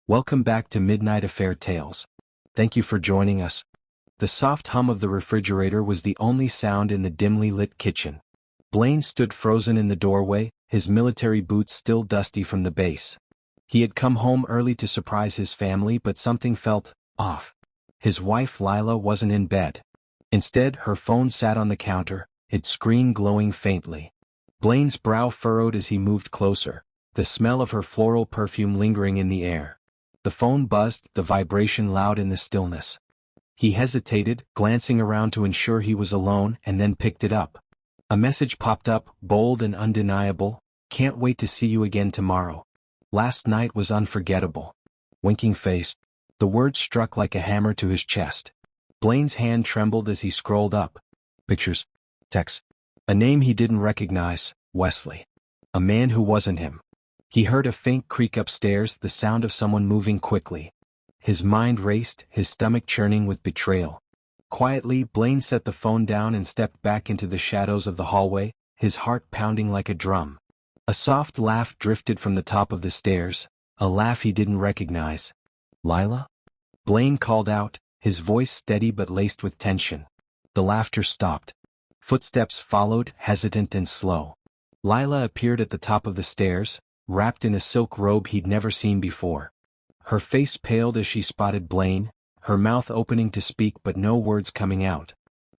Welcome back to Midnight Affair Tales. Thank you for joining us. The soft hum of the refrigerator was the only sound in the dimly lit kitchen. Blaine stood frozen in the doorway, his military boots still dusty from the base. He had come home early to surprise his family, but something felt off. His wife Lila wasn't in bed. Instead, her phone sat on the counter, its screen glowing faintly. Blaine's brow furrowed as he moved closer, the smell of her floral perfume lingering in the air. The phone buzzed, the vibration loud in the stillness. He hesitated, glancing around to ensure he was alone, and then picked it up. A message popped up, bold and undeniable. "Can't wait to see you again tomorrow. Last night was unforgettable." Winking face. The words struck like a hammer to his chest. Blaine's hand trembled as he scrolled up. Pictures. Text. A name he didn't recognize, Wesley. A man who wasn't him. He heard a faint creak upstairs, the sound of someone moving quickly. His mind raced, his stomach churning with betrayal. Quietly, Blaine set the phone down and stepped back into the shadows of the hallway, his heart pounding like a drum. A soft laugh drifted from the top of the stairs, a laugh he didn't recognize. "Lila?" Blaine called out, his voice steady but laced with tension. The laughter stopped. Footsteps followed, hesitant and slow. Lila appeared at the top of the stairs, wrapped in a silk robe he'd never seen before. Her face paled as she spotted Blaine, her mouth opening to speak but no words coming out.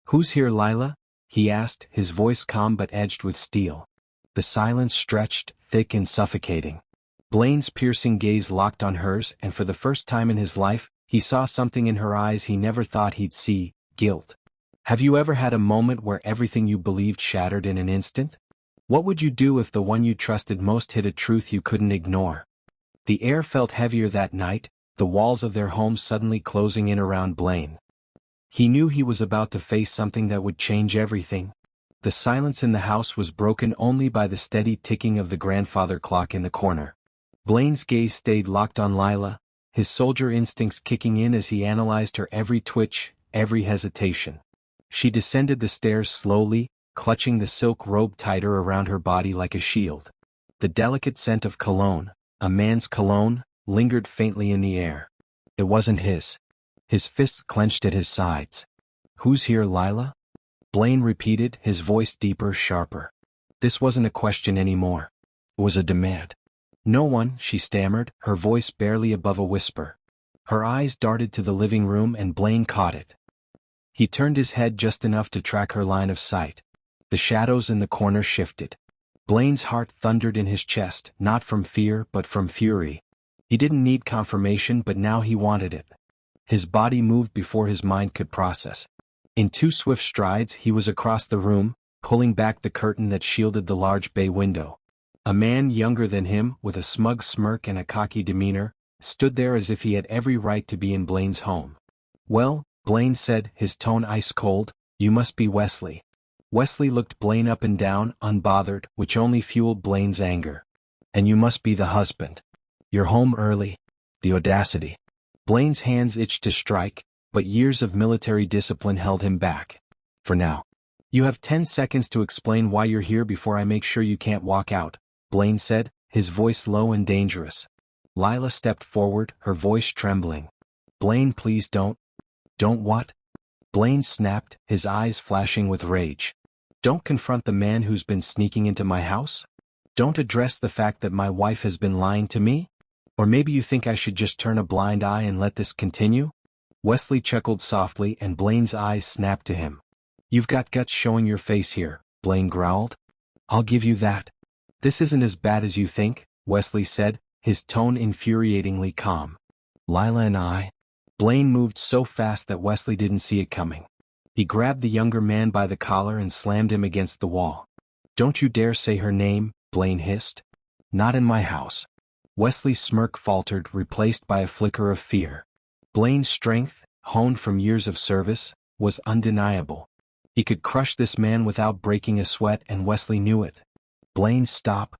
"Who's here, Lila?" he asked, his voice calm but edged with steel. The silence stretched, thick and suffocating. Blaine's piercing gaze locked on hers, and for the first time in his life, he saw something in her eyes he never thought he'd see: guilt. Have you ever had a moment where everything you believed shattered in an instant? What would you do if the one you trusted most hid a truth you couldn't ignore? The air felt heavier that night, the walls of their home suddenly closing in around Blaine. He knew he was about to face something that would change everything. The silence in the house was broken only by the steady ticking of the grandfather clock in the corner. Blaine's gaze stayed locked on Lila, his soldier instincts kicking in as he analyzed her every twitch, every hesitation. She descended the stairs slowly, clutching the silk robe tighter around her body like a shield. The delicate scent of cologne, a man's cologne, lingered faintly in the air. It wasn't his. His fists clenched at his sides. "Who's here, Lila?" Blaine repeated, his voice deeper, sharper. This wasn't a question anymore. It was a demand. "No one," she stammered, her voice barely above a whisper. Her eyes darted to the living room and Blaine caught it. He turned his head just enough to track her line of sight. The shadows in the corner shifted. Blaine's heart thundered in his chest, not from fear but from fury. He didn't need confirmation, but now he wanted it. His body moved before his mind could process. In 2 swift strides he was across the room, pulling back the curtain that shielded the large bay window. A man younger than him, with a smug smirk and a cocky demeanor, stood there as if he had every right to be in Blaine's home. "Well," Blaine said, his tone ice cold, "you must be Wesley." Wesley looked Blaine up and down, unbothered, which only fueled Blaine's anger. "And you must be the husband. You're home early." The audacity. Blaine's hands itched to strike, but years of military discipline held him back. "For now. You have 10 seconds to explain why you're here before I make sure you can't walk out," Blaine said, his voice low and dangerous. Lila stepped forward, her voice trembling. "Blaine, please don't." "Don't what?" Blaine snapped, his eyes flashing with rage. "Don't confront the man who's been sneaking into my house? Don't address the fact that my wife has been lying to me? Or maybe you think I should just turn a blind eye and let this continue?" Wesley chuckled softly and Blaine's eyes snapped to him. "You've got guts showing your face here," Blaine growled. "I'll give you that." "This isn't as bad as you think," Wesley said, his tone infuriatingly calm. "Lila and I..." Blaine moved so fast that Wesley didn't see it coming. He grabbed the younger man by the collar and slammed him against the wall. "Don't you dare say her name," Blaine hissed. "Not in my house." Wesley's smirk faltered, replaced by a flicker of fear. Blaine's strength, honed from years of service, was undeniable. He could crush this man without breaking a sweat, and Wesley knew it. "Blaine, stop!"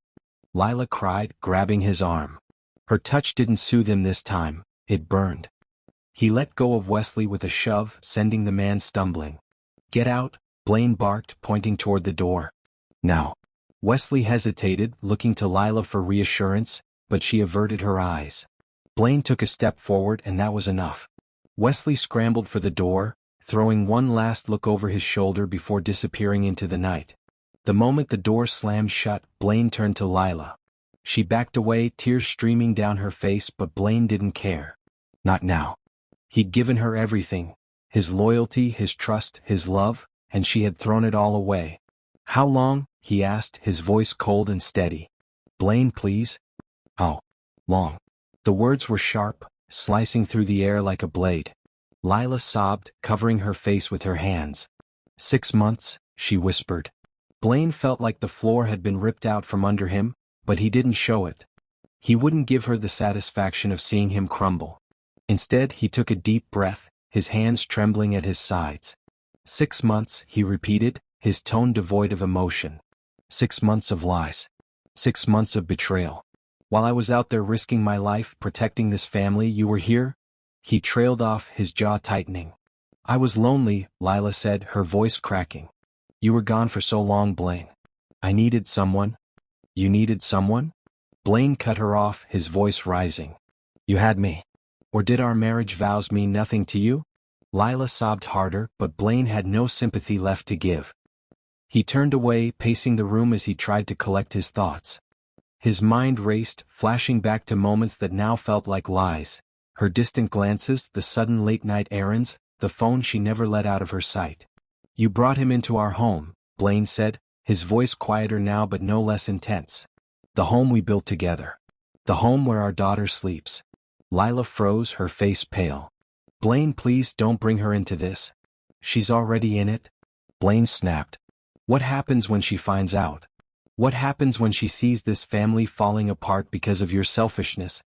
Lila cried, grabbing his arm. Her touch didn't soothe him this time, it burned. He let go of Wesley with a shove, sending the man stumbling. "Get out," Blaine barked, pointing toward the door. "Now." Wesley hesitated, looking to Lila for reassurance, but she averted her eyes. Blaine took a step forward and that was enough. Wesley scrambled for the door, throwing one last look over his shoulder before disappearing into the night. The moment the door slammed shut, Blaine turned to Lila. She backed away, tears streaming down her face, but Blaine didn't care. Not now. He'd given her everything, his loyalty, his trust, his love, and she had thrown it all away. How long? He asked, his voice cold and steady. Blaine, please? How long? The words were sharp, slicing through the air like a blade. Lila sobbed, covering her face with her hands. 6 months, she whispered. Blaine felt like the floor had been ripped out from under him, but he didn't show it. He wouldn't give her the satisfaction of seeing him crumble. Instead, he took a deep breath, his hands trembling at his sides. 6 months, he repeated, his tone devoid of emotion. 6 months of lies. 6 months of betrayal. While I was out there risking my life, protecting this family, you were here? He trailed off, his jaw tightening. I was lonely, Lila said, her voice cracking. You were gone for so long, Blaine. I needed someone. You needed someone? Blaine cut her off, his voice rising. You had me. Or did our marriage vows mean nothing to you? Lila sobbed harder, but Blaine had no sympathy left to give. He turned away, pacing the room as he tried to collect his thoughts. His mind raced, flashing back to moments that now felt like lies. Her distant glances, the sudden late-night errands, the phone she never let out of her sight. You brought him into our home, Blaine said, his voice quieter now but no less intense. The home we built together. The home where our daughter sleeps. Lila froze, her face pale. Blaine, please don't bring her into this. She's already in it. Blaine snapped. What happens when she finds out? What happens when she sees this family falling apart because of your selfishness?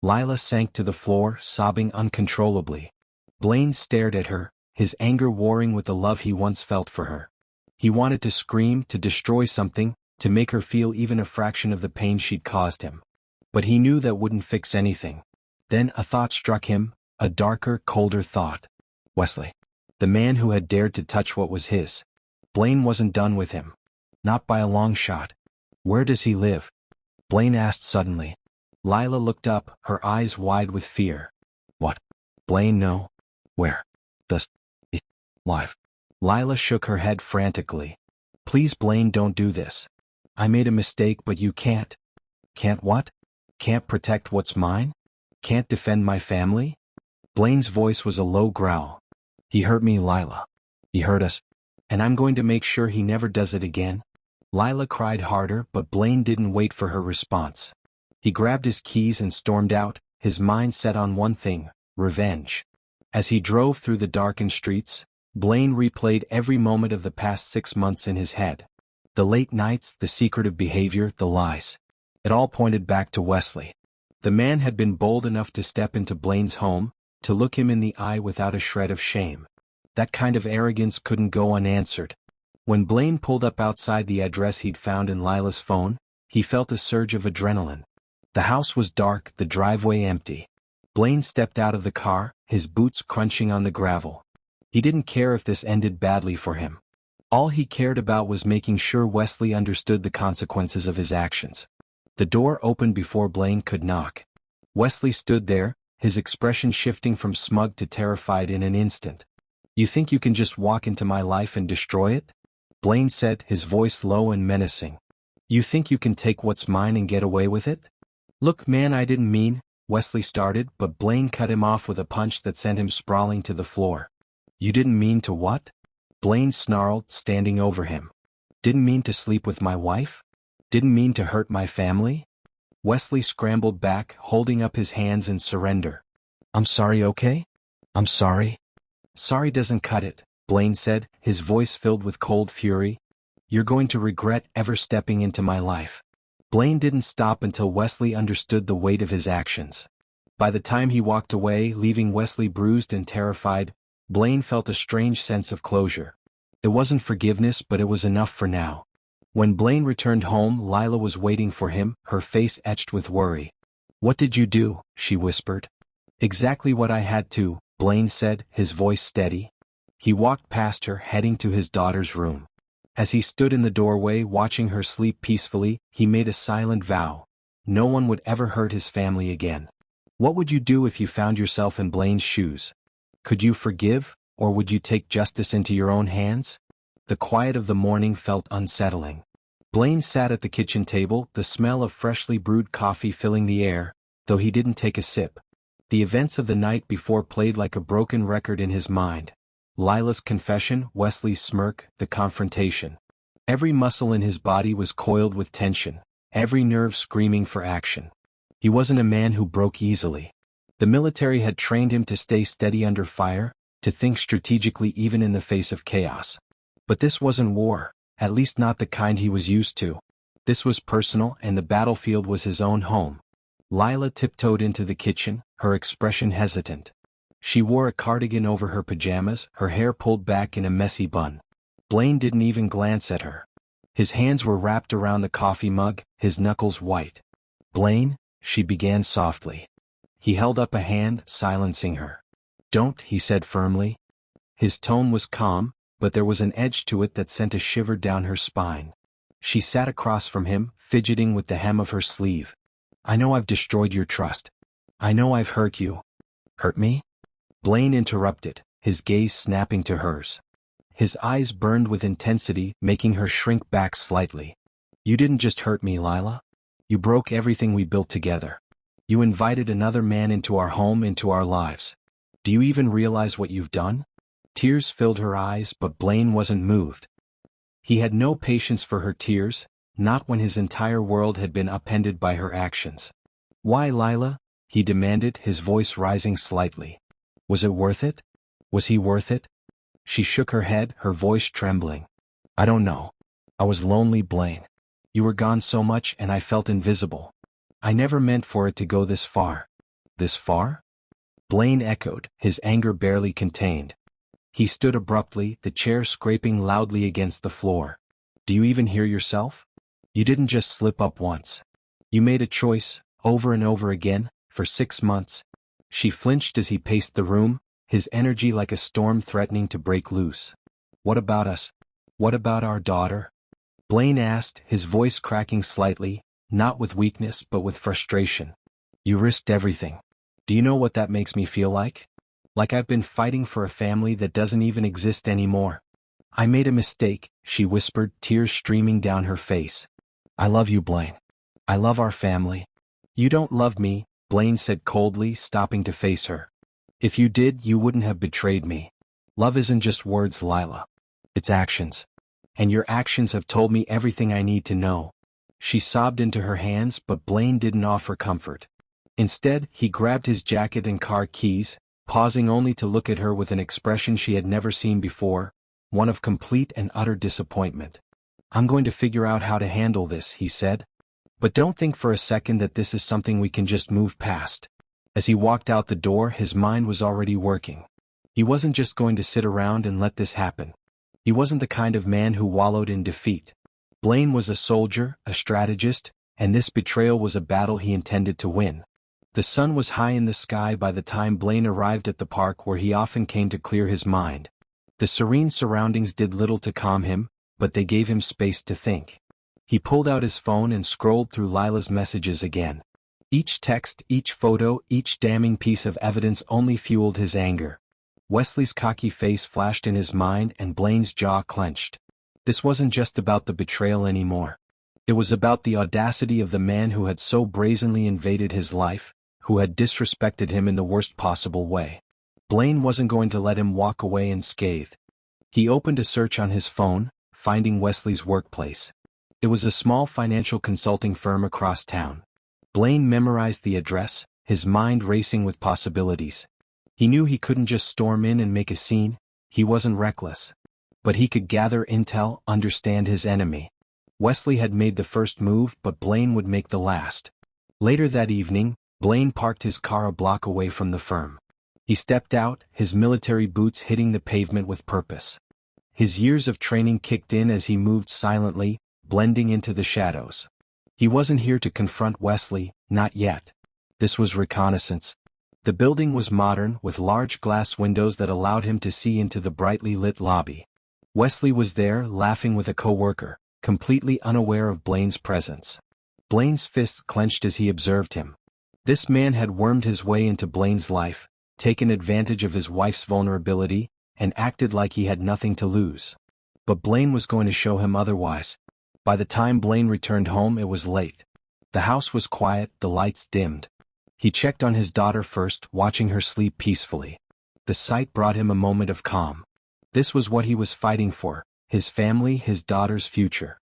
Lila sank to the floor, sobbing uncontrollably. Blaine stared at her, his anger warring with the love he once felt for her. He wanted to scream, to destroy something, to make her feel even a fraction of the pain she'd caused him. But he knew that wouldn't fix anything. Then a thought struck him, a darker, colder thought. Wesley. The man who had dared to touch what was his. Blaine wasn't done with him. Not by a long shot. Where does he live? Blaine asked suddenly. Lila looked up, her eyes wide with fear. What? Blaine, no. Where? Does he live? Lila shook her head frantically. Please, Blaine, don't do this. I made a mistake, but you can't. Can't what? Can't protect what's mine? Can't defend my family? Blaine's voice was a low growl. He hurt me, Lila. He hurt us. And I'm going to make sure he never does it again. Lila cried harder, but Blaine didn't wait for her response. He grabbed his keys and stormed out, his mind set on one thing, revenge. As he drove through the darkened streets, Blaine replayed every moment of the past 6 months in his head. The late nights, the secretive behavior, the lies. It all pointed back to Wesley. The man had been bold enough to step into Blaine's home, to look him in the eye without a shred of shame. That kind of arrogance couldn't go unanswered. When Blaine pulled up outside the address he'd found in Lila's phone, he felt a surge of adrenaline. The house was dark, the driveway empty. Blaine stepped out of the car, his boots crunching on the gravel. He didn't care if this ended badly for him. All he cared about was making sure Wesley understood the consequences of his actions. The door opened before Blaine could knock. Wesley stood there, his expression shifting from smug to terrified in an instant. You think you can just walk into my life and destroy it? Blaine said, his voice low and menacing. You think you can take what's mine and get away with it? Look, man, I didn't mean, Wesley started, but Blaine cut him off with a punch that sent him sprawling to the floor. You didn't mean to what? Blaine snarled, standing over him. Didn't mean to sleep with my wife? Didn't mean to hurt my family? Wesley scrambled back, holding up his hands in surrender. I'm sorry, okay? I'm sorry. Sorry doesn't cut it, Blaine said, his voice filled with cold fury. You're going to regret ever stepping into my life. Blaine didn't stop until Wesley understood the weight of his actions. By the time he walked away, leaving Wesley bruised and terrified, Blaine felt a strange sense of closure. It wasn't forgiveness, but it was enough for now. When Blaine returned home, Lila was waiting for him, her face etched with worry. What did you do? She whispered. Exactly what I had to, Blaine said, his voice steady. He walked past her, heading to his daughter's room. As he stood in the doorway watching her sleep peacefully, he made a silent vow. No one would ever hurt his family again. What would you do if you found yourself in Blaine's shoes? Could you forgive, or would you take justice into your own hands? The quiet of the morning felt unsettling. Blaine sat at the kitchen table, the smell of freshly brewed coffee filling the air, though he didn't take a sip. The events of the night before played like a broken record in his mind. Lila's confession, Wesley's smirk, the confrontation. Every muscle in his body was coiled with tension, every nerve screaming for action. He wasn't a man who broke easily. The military had trained him to stay steady under fire, to think strategically even in the face of chaos. But this wasn't war, at least not the kind he was used to. This was personal, and the battlefield was his own home. Lila tiptoed into the kitchen, her expression hesitant. She wore a cardigan over her pajamas, her hair pulled back in a messy bun. Blaine didn't even glance at her. His hands were wrapped around the coffee mug, his knuckles white. "Blaine," she began softly. He held up a hand, silencing her. "Don't," he said firmly. His tone was calm, but there was an edge to it that sent a shiver down her spine. She sat across from him, fidgeting with the hem of her sleeve. "I know I've destroyed your trust. I know I've hurt you." "Hurt me?" Blaine interrupted, his gaze snapping to hers. His eyes burned with intensity, making her shrink back slightly. "You didn't just hurt me, Lila. You broke everything we built together. You invited another man into our home, into our lives. Do you even realize what you've done?" Tears filled her eyes, but Blaine wasn't moved. He had no patience for her tears, not when his entire world had been upended by her actions. "Why, Lila?" he demanded, his voice rising slightly. "Was it worth it? Was he worth it?" She shook her head, her voice trembling. "I don't know. I was lonely, Blaine. You were gone so much and I felt invisible. I never meant for it to go this far." "This far?" Blaine echoed, his anger barely contained. He stood abruptly, the chair scraping loudly against the floor. "Do you even hear yourself? You didn't just slip up once. You made a choice, over and over again, for 6 months." She flinched as he paced the room, his energy like a storm threatening to break loose. "What about us? What about our daughter?" Blaine asked, his voice cracking slightly, not with weakness but with frustration. "You risked everything. Do you know what that makes me feel like? Like I've been fighting for a family that doesn't even exist anymore." "I made a mistake," she whispered, tears streaming down her face. "I love you, Blaine. I love our family." "You don't love me," Blaine said coldly, stopping to face her. "If you did, you wouldn't have betrayed me. Love isn't just words, Lila. It's actions. And your actions have told me everything I need to know." She sobbed into her hands, but Blaine didn't offer comfort. Instead, he grabbed his jacket and car keys, pausing only to look at her with an expression she had never seen before, one of complete and utter disappointment. "I'm going to figure out how to handle this," he said. "But don't think for a second that this is something we can just move past." As he walked out the door, his mind was already working. He wasn't just going to sit around and let this happen. He wasn't the kind of man who wallowed in defeat. Blaine was a soldier, a strategist, and this betrayal was a battle he intended to win. The sun was high in the sky by the time Blaine arrived at the park where he often came to clear his mind. The serene surroundings did little to calm him, but they gave him space to think. He pulled out his phone and scrolled through Lila's messages again. Each text, each photo, each damning piece of evidence only fueled his anger. Wesley's cocky face flashed in his mind and Blaine's jaw clenched. This wasn't just about the betrayal anymore. It was about the audacity of the man who had so brazenly invaded his life, who had disrespected him in the worst possible way. Blaine wasn't going to let him walk away unscathed. He opened a search on his phone, finding Wesley's workplace. It was a small financial consulting firm across town. Blaine memorized the address, his mind racing with possibilities. He knew he couldn't just storm in and make a scene, he wasn't reckless. But he could gather intel, understand his enemy. Wesley had made the first move, but Blaine would make the last. Later that evening, Blaine parked his car a block away from the firm. He stepped out, his military boots hitting the pavement with purpose. His years of training kicked in as he moved silently, blending into the shadows. He wasn't here to confront Wesley, not yet. This was reconnaissance. The building was modern, with large glass windows that allowed him to see into the brightly lit lobby. Wesley was there, laughing with a coworker, completely unaware of Blaine's presence. Blaine's fists clenched as he observed him. This man had wormed his way into Blaine's life, taken advantage of his wife's vulnerability, and acted like he had nothing to lose. But Blaine was going to show him otherwise. By the time Blaine returned home, it was late. The house was quiet, the lights dimmed. He checked on his daughter first, watching her sleep peacefully. The sight brought him a moment of calm. This was what he was fighting for, his family, his daughter's future.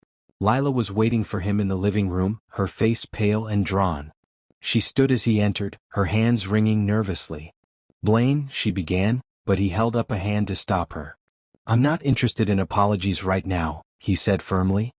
Lila was waiting for him in the living room, her face pale and drawn. She stood as he entered, her hands wringing nervously. "Blaine," she began, but he held up a hand to stop her. "I'm not interested in apologies right now," he said firmly.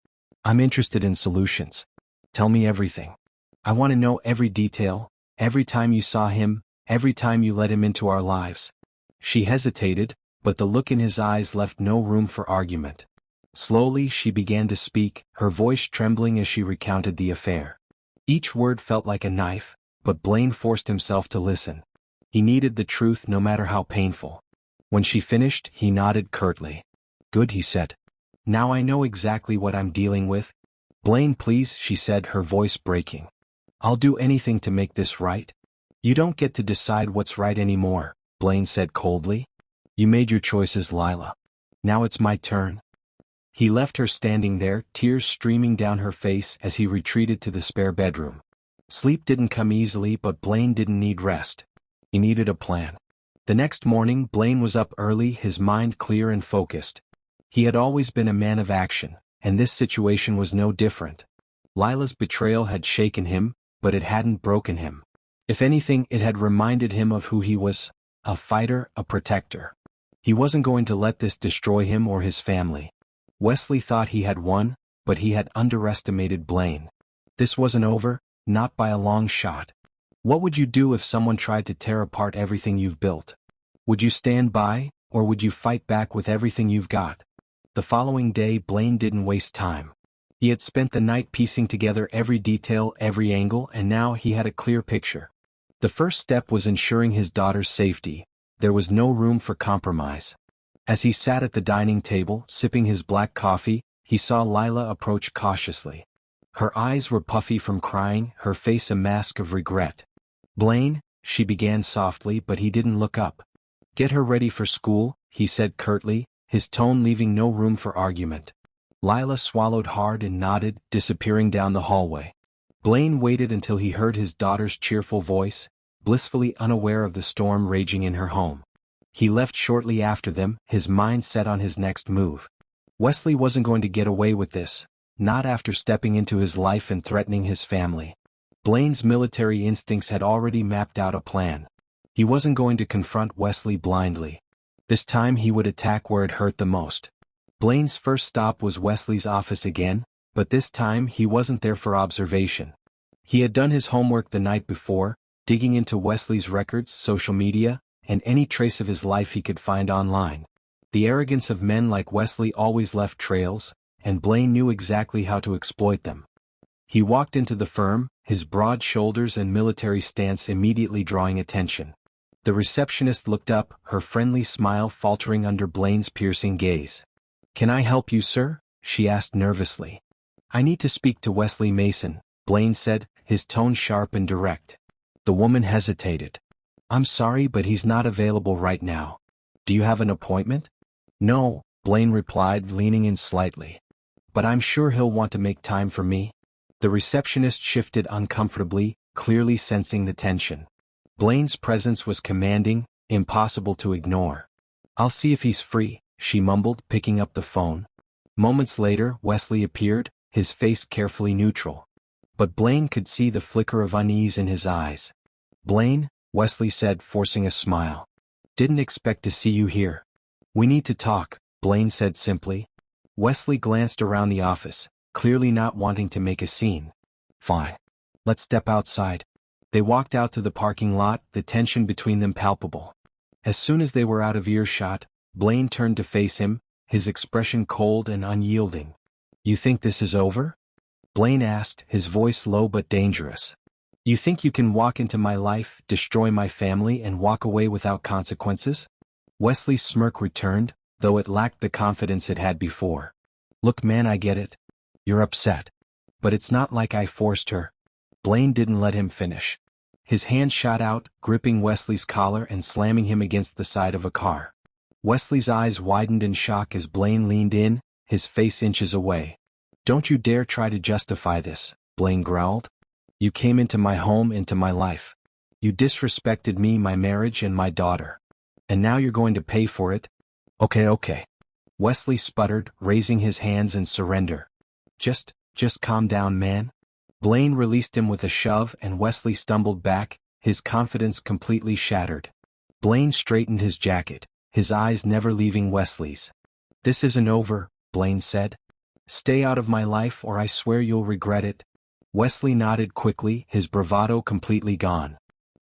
"I'm interested in solutions. Tell me everything. I want to know every detail, every time you saw him, every time you let him into our lives." She hesitated, but the look in his eyes left no room for argument. Slowly she began to speak, her voice trembling as she recounted the affair. Each word felt like a knife, but Blaine forced himself to listen. He needed the truth no matter how painful. When she finished, he nodded curtly. "Good," he said. "Now I know exactly what I'm dealing with." "Blaine, please," she said, her voice breaking. "I'll do anything to make this right." "You don't get to decide what's right anymore," Blaine said coldly. "You made your choices, Lila. Now it's my turn." He left her standing there, tears streaming down her face as he retreated to the spare bedroom. Sleep didn't come easily, but Blaine didn't need rest. He needed a plan. The next morning, Blaine was up early, his mind clear and focused. He had always been a man of action, and this situation was no different. Lila's betrayal had shaken him, but it hadn't broken him. If anything, it had reminded him of who he was, a fighter, a protector. He wasn't going to let this destroy him or his family. Wesley thought he had won, but he had underestimated Blaine. This wasn't over, not by a long shot. What would you do if someone tried to tear apart everything you've built? Would you stand by, or would you fight back with everything you've got? The following day, Blaine didn't waste time. He had spent the night piecing together every detail, every angle, and now he had a clear picture. The first step was ensuring his daughter's safety. There was no room for compromise. As he sat at the dining table, sipping his black coffee, he saw Lila approach cautiously. Her eyes were puffy from crying, her face a mask of regret. "Blaine," she began softly, but he didn't look up. "Get her ready for school," he said curtly, his tone leaving no room for argument. Lila swallowed hard and nodded, disappearing down the hallway. Blaine waited until he heard his daughter's cheerful voice, blissfully unaware of the storm raging in her home. He left shortly after them, his mind set on his next move. Wesley wasn't going to get away with this, not after stepping into his life and threatening his family. Blaine's military instincts had already mapped out a plan. He wasn't going to confront Wesley blindly. This time he would attack where it hurt the most. Blaine's first stop was Wesley's office again, but this time he wasn't there for observation. He had done his homework the night before, digging into Wesley's records, social media, and any trace of his life he could find online. The arrogance of men like Wesley always left trails, and Blaine knew exactly how to exploit them. He walked into the firm, his broad shoulders and military stance immediately drawing attention. The receptionist looked up, her friendly smile faltering under Blaine's piercing gaze. "Can I help you, sir?" she asked nervously. "I need to speak to Wesley Mason," Blaine said, his tone sharp and direct. The woman hesitated. "I'm sorry, but he's not available right now. Do you have an appointment?" "No," Blaine replied, leaning in slightly. "But I'm sure he'll want to make time for me." The receptionist shifted uncomfortably, clearly sensing the tension. Blaine's presence was commanding, impossible to ignore. "I'll see if he's free," she mumbled, picking up the phone. Moments later, Wesley appeared, his face carefully neutral. But Blaine could see the flicker of unease in his eyes. "Blaine," Wesley said, forcing a smile. "Didn't expect to see you here." "We need to talk," Blaine said simply. Wesley glanced around the office, clearly not wanting to make a scene. "Fine. Let's step outside." They walked out to the parking lot, the tension between them palpable. As soon as they were out of earshot, Blaine turned to face him, his expression cold and unyielding. "You think this is over?" Blaine asked, his voice low but dangerous. "You think you can walk into my life, destroy my family, and walk away without consequences?" Wesley's smirk returned, though it lacked the confidence it had before. "Look, man, I get it. You're upset. But it's not like I forced her." Blaine didn't let him finish. His hand shot out, gripping Wesley's collar and slamming him against the side of a car. Wesley's eyes widened in shock as Blaine leaned in, his face inches away. "Don't you dare try to justify this," Blaine growled. "You came into my home, into my life. You disrespected me, my marriage, and my daughter. And now you're going to pay for it?" Okay. Wesley sputtered, raising his hands in surrender. Just calm down, man." Blaine released him with a shove and Wesley stumbled back, his confidence completely shattered. Blaine straightened his jacket, his eyes never leaving Wesley's. "This isn't over," Blaine said. "Stay out of my life or I swear you'll regret it." Wesley nodded quickly, his bravado completely gone.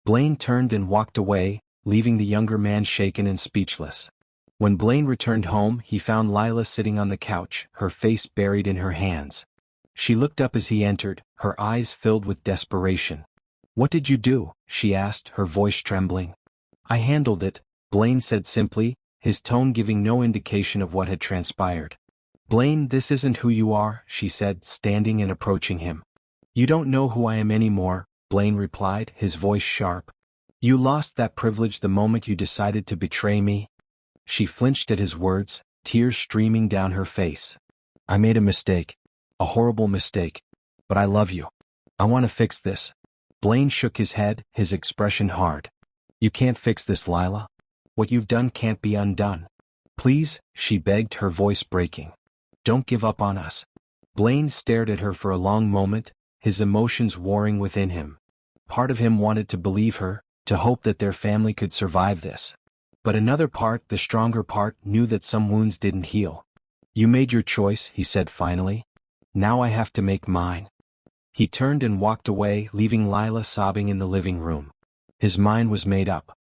Blaine turned and walked away, leaving the younger man shaken and speechless. When Blaine returned home, he found Lila sitting on the couch, her face buried in her hands. She looked up as he entered, her eyes filled with desperation. "What did you do?" she asked, her voice trembling. "I handled it," Blaine said simply, his tone giving no indication of what had transpired. "Blaine, this isn't who you are," she said, standing and approaching him. "You don't know who I am anymore," Blaine replied, his voice sharp. "You lost that privilege the moment you decided to betray me." She flinched at his words, tears streaming down her face. "I made a mistake. A horrible mistake. But I love you. I want to fix this." Blaine shook his head, his expression hard. "You can't fix this, Lila. What you've done can't be undone. Please," she begged, her voice breaking. "Don't give up on us." Blaine stared at her for a long moment, his emotions warring within him. Part of him wanted to believe her, to hope that their family could survive this. But another part, the stronger part, knew that some wounds didn't heal. "You made your choice," he said finally. "Now I have to make mine." He turned and walked away, leaving Lila sobbing in the living room. His mind was made up.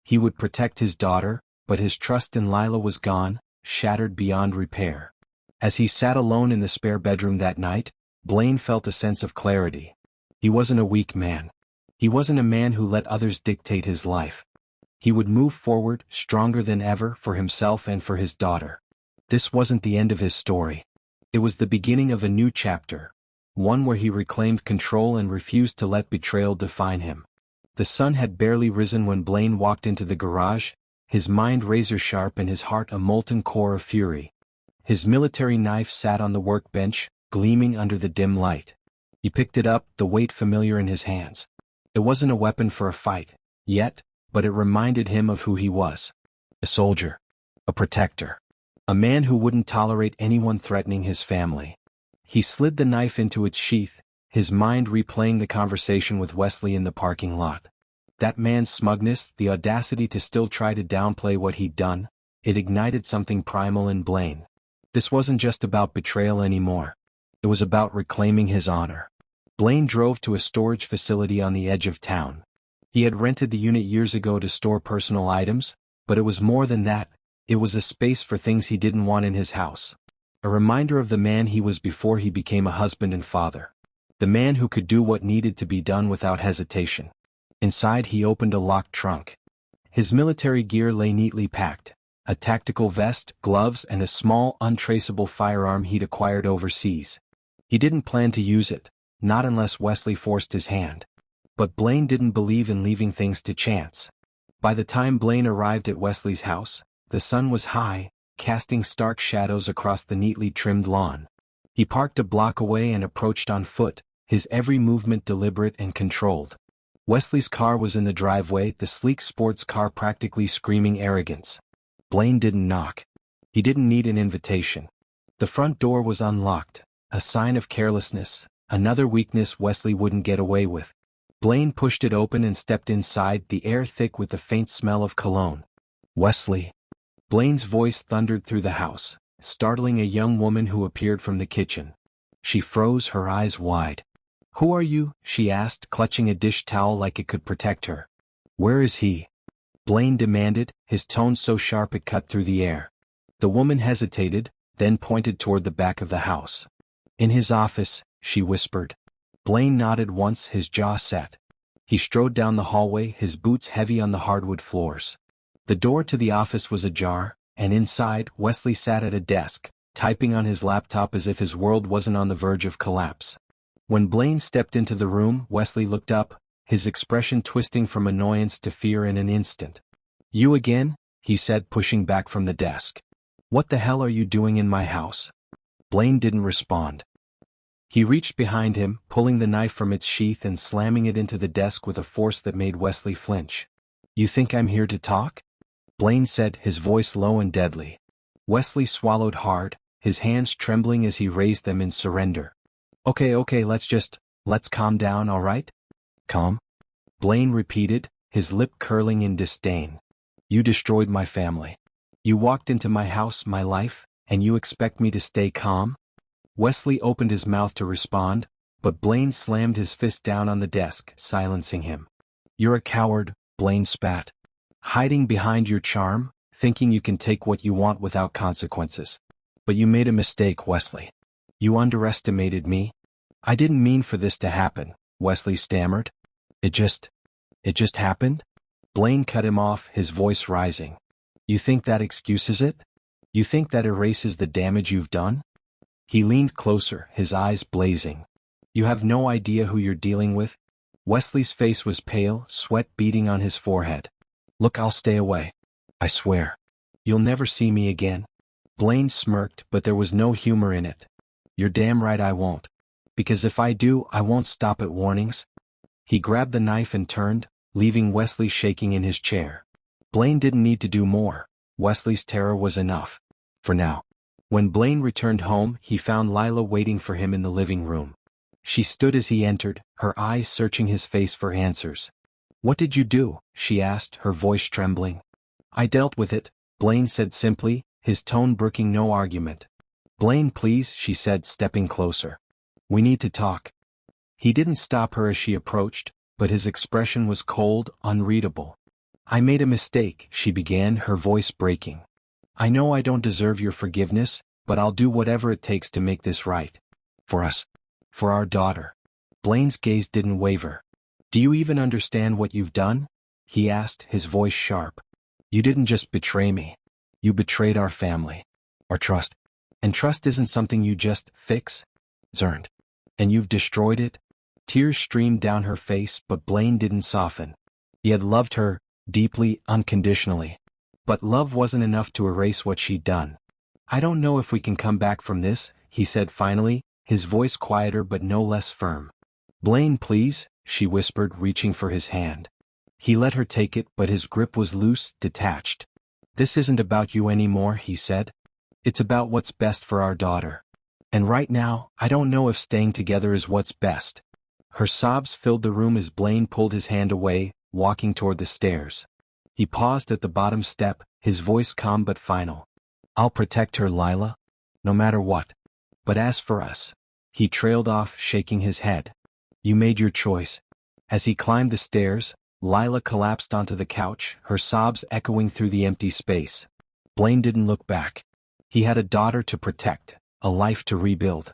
He would protect his daughter, but his trust in Lila was gone, shattered beyond repair. As he sat alone in the spare bedroom that night, Blaine felt a sense of clarity. He wasn't a weak man. He wasn't a man who let others dictate his life. He would move forward, stronger than ever, for himself and for his daughter. This wasn't the end of his story. It was the beginning of a new chapter, one where he reclaimed control and refused to let betrayal define him. The sun had barely risen when Blaine walked into the garage, his mind razor-sharp and his heart a molten core of fury. His military knife sat on the workbench, gleaming under the dim light. He picked it up, the weight familiar in his hands. It wasn't a weapon for a fight, yet, but it reminded him of who he was. A soldier. A protector. A man who wouldn't tolerate anyone threatening his family. He slid the knife into its sheath, his mind replaying the conversation with Wesley in the parking lot. That man's smugness, the audacity to still try to downplay what he'd done, it ignited something primal in Blaine. This wasn't just about betrayal anymore. It was about reclaiming his honor. Blaine drove to a storage facility on the edge of town. He had rented the unit years ago to store personal items, but it was more than that. It was a space for things he didn't want in his house. A reminder of the man he was before he became a husband and father. The man who could do what needed to be done without hesitation. Inside he opened a locked trunk. His military gear lay neatly packed. A tactical vest, gloves, and a small, untraceable firearm he'd acquired overseas. He didn't plan to use it, not unless Wesley forced his hand. But Blaine didn't believe in leaving things to chance. By the time Blaine arrived at Wesley's house, the sun was high, casting stark shadows across the neatly trimmed lawn. He parked a block away and approached on foot, his every movement deliberate and controlled. Wesley's car was in the driveway, the sleek sports car practically screaming arrogance. Blaine didn't knock. He didn't need an invitation. The front door was unlocked, a sign of carelessness, another weakness Wesley wouldn't get away with. Blaine pushed it open and stepped inside, the air thick with the faint smell of cologne. "Wesley." Blaine's voice thundered through the house, startling a young woman who appeared from the kitchen. She froze, her eyes wide. "Who are you?" she asked, clutching a dish towel like it could protect her. "Where is he?" Blaine demanded, his tone so sharp it cut through the air. The woman hesitated, then pointed toward the back of the house. "In his office," she whispered. Blaine nodded once, his jaw set. He strode down the hallway, his boots heavy on the hardwood floors. The door to the office was ajar, and inside, Wesley sat at a desk, typing on his laptop as if his world wasn't on the verge of collapse. When Blaine stepped into the room, Wesley looked up, his expression twisting from annoyance to fear in an instant. "You again?" he said, pushing back from the desk. "What the hell are you doing in my house?" Blaine didn't respond. He reached behind him, pulling the knife from its sheath and slamming it into the desk with a force that made Wesley flinch. "You think I'm here to talk?" Blaine said, his voice low and deadly. Wesley swallowed hard, his hands trembling as he raised them in surrender. Okay, let's calm down, all right?" "Calm?" Blaine repeated, his lip curling in disdain. "You destroyed my family. You walked into my house, my life, and you expect me to stay calm?" Wesley opened his mouth to respond, but Blaine slammed his fist down on the desk, silencing him. "You're a coward," Blaine spat. "Hiding behind your charm, thinking you can take what you want without consequences. But you made a mistake, Wesley. You underestimated me." "I didn't mean for this to happen," Wesley stammered. It just happened?" Blaine cut him off, his voice rising. "You think that excuses it? You think that erases the damage you've done?" He leaned closer, his eyes blazing. "You have no idea who you're dealing with?" Wesley's face was pale, sweat beading on his forehead. "Look, I'll stay away. I swear. You'll never see me again." Blaine smirked, but there was no humor in it. "You're damn right I won't. Because if I do, I won't stop at warnings." He grabbed the knife and turned, leaving Wesley shaking in his chair. Blaine didn't need to do more. Wesley's terror was enough. For now. When Blaine returned home, he found Lila waiting for him in the living room. She stood as he entered, her eyes searching his face for answers. "What did you do?" she asked, her voice trembling. "I dealt with it," Blaine said simply, his tone brooking no argument. "Blaine, please," she said, stepping closer. "We need to talk." He didn't stop her as she approached, but his expression was cold, unreadable. "I made a mistake," she began, her voice breaking. "I know I don't deserve your forgiveness, but I'll do whatever it takes to make this right. For us. For our daughter." Blaine's gaze didn't waver. "Do you even understand what you've done?" he asked, his voice sharp. "You didn't just betray me. You betrayed our family. Our trust. And trust isn't something you just fix. It's earned. And you've destroyed it." Tears streamed down her face, but Blaine didn't soften. He had loved her, deeply, unconditionally. But love wasn't enough to erase what she'd done. "I don't know if we can come back from this," he said finally, his voice quieter but no less firm. "Blaine, please," she whispered, reaching for his hand. He let her take it, but his grip was loose, detached. "This isn't about you anymore," he said. "It's about what's best for our daughter. And right now, I don't know if staying together is what's best." Her sobs filled the room as Blaine pulled his hand away, walking toward the stairs. He paused at the bottom step, his voice calm but final. "I'll protect her, Lila. No matter what. But as for us..." He trailed off, shaking his head. "You made your choice." As he climbed the stairs, Lila collapsed onto the couch, her sobs echoing through the empty space. Blaine didn't look back. He had a daughter to protect, a life to rebuild.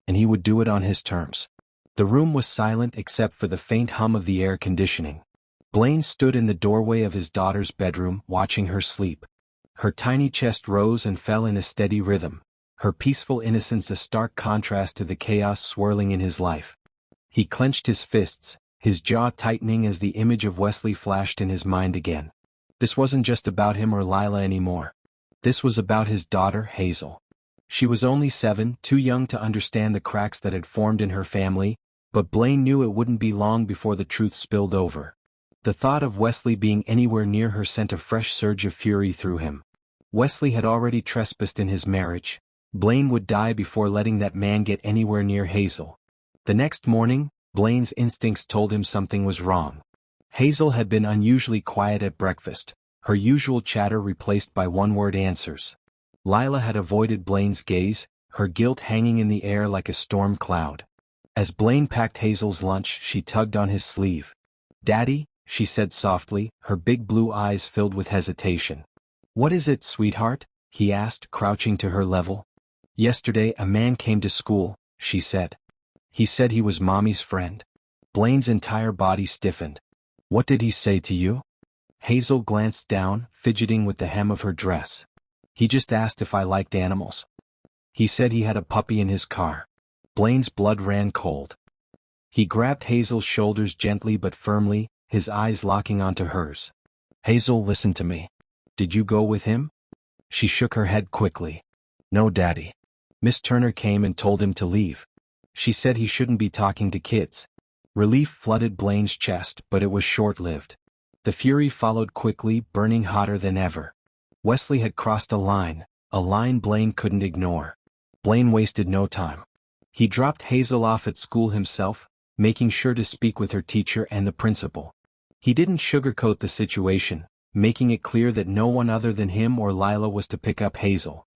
And he would do it on his terms. The room was silent except for the faint hum of the air conditioning. Blaine stood in the doorway of his daughter's bedroom, watching her sleep. Her tiny chest rose and fell in a steady rhythm, her peaceful innocence a stark contrast to the chaos swirling in his life. He clenched his fists, his jaw tightening as the image of Wesley flashed in his mind again. This wasn't just about him or Lila anymore. This was about his daughter, Hazel. She was only 7, too young to understand the cracks that had formed in her family, but Blaine knew it wouldn't be long before the truth spilled over. The thought of Wesley being anywhere near her sent a fresh surge of fury through him. Wesley had already trespassed in his marriage. Blaine would die before letting that man get anywhere near Hazel. The next morning, Blaine's instincts told him something was wrong. Hazel had been unusually quiet at breakfast, her usual chatter replaced by one-word answers. Lila had avoided Blaine's gaze, her guilt hanging in the air like a storm cloud. As Blaine packed Hazel's lunch, she tugged on his sleeve. "Daddy," she said softly, her big blue eyes filled with hesitation. "What is it, sweetheart?" he asked, crouching to her level. "Yesterday a man came to school," she said. "He said he was Mommy's friend." Blaine's entire body stiffened. "What did he say to you?" Hazel glanced down, fidgeting with the hem of her dress. "He just asked if I liked animals. He said he had a puppy in his car." Blaine's blood ran cold. He grabbed Hazel's shoulders gently but firmly, his eyes locking onto hers. "Hazel, listen to me. Did you go with him?" She shook her head quickly. "No, Daddy. Miss Turner came and told him to leave. She said he shouldn't be talking to kids." Relief flooded Blaine's chest, but it was short-lived. The fury followed quickly, burning hotter than ever. Wesley had crossed a line Blaine couldn't ignore. Blaine wasted no time. He dropped Hazel off at school himself, making sure to speak with her teacher and the principal. He didn't sugarcoat the situation, making it clear that no one other than him or Lila was to pick up Hazel.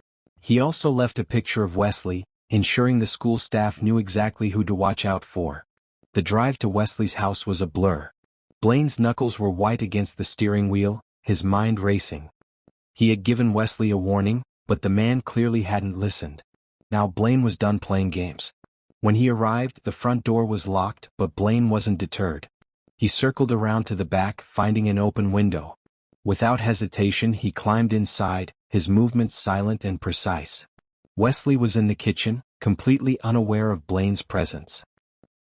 He also left a picture of Wesley, ensuring the school staff knew exactly who to watch out for. The drive to Wesley's house was a blur. Blaine's knuckles were white against the steering wheel, his mind racing. He had given Wesley a warning, but the man clearly hadn't listened. Now Blaine was done playing games. When he arrived, the front door was locked, but Blaine wasn't deterred. He circled around to the back, finding an open window. Without hesitation, he climbed inside, his movements silent and precise. Wesley was in the kitchen, completely unaware of Blaine's presence.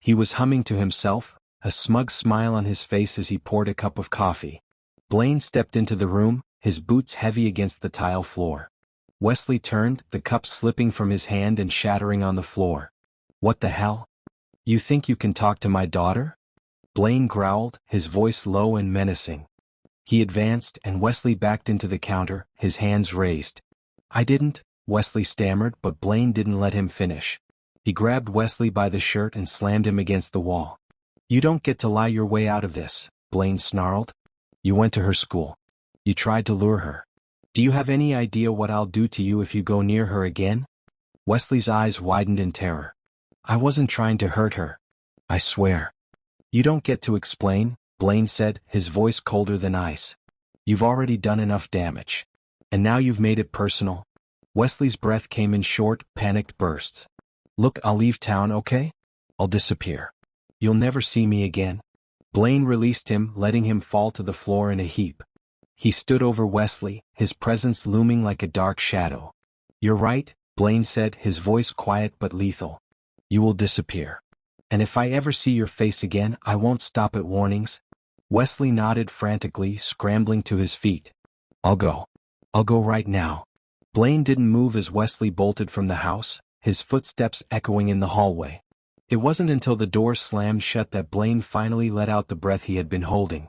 He was humming to himself, a smug smile on his face as he poured a cup of coffee. Blaine stepped into the room, his boots heavy against the tile floor. Wesley turned, the cup slipping from his hand and shattering on the floor. "What the hell? You think you can talk to my daughter?" Blaine growled, his voice low and menacing. He advanced, and Wesley backed into the counter, his hands raised. "I didn't," Wesley stammered, but Blaine didn't let him finish. He grabbed Wesley by the shirt and slammed him against the wall. "You don't get to lie your way out of this," Blaine snarled. "You went to her school. You tried to lure her. Do you have any idea what I'll do to you if you go near her again?" Wesley's eyes widened in terror. "I wasn't trying to hurt her. I swear." "You don't get to explain," Blaine said, his voice colder than ice. "You've already done enough damage. And now you've made it personal." Wesley's breath came in short, panicked bursts. "Look, I'll leave town, okay? I'll disappear. You'll never see me again." Blaine released him, letting him fall to the floor in a heap. He stood over Wesley, his presence looming like a dark shadow. "You're right," Blaine said, his voice quiet but lethal. "You will disappear. And if I ever see your face again, I won't stop at warnings." Wesley nodded frantically, scrambling to his feet. I'll go right now." Blaine didn't move as Wesley bolted from the house, his footsteps echoing in the hallway. It wasn't until the door slammed shut that Blaine finally let out the breath he had been holding.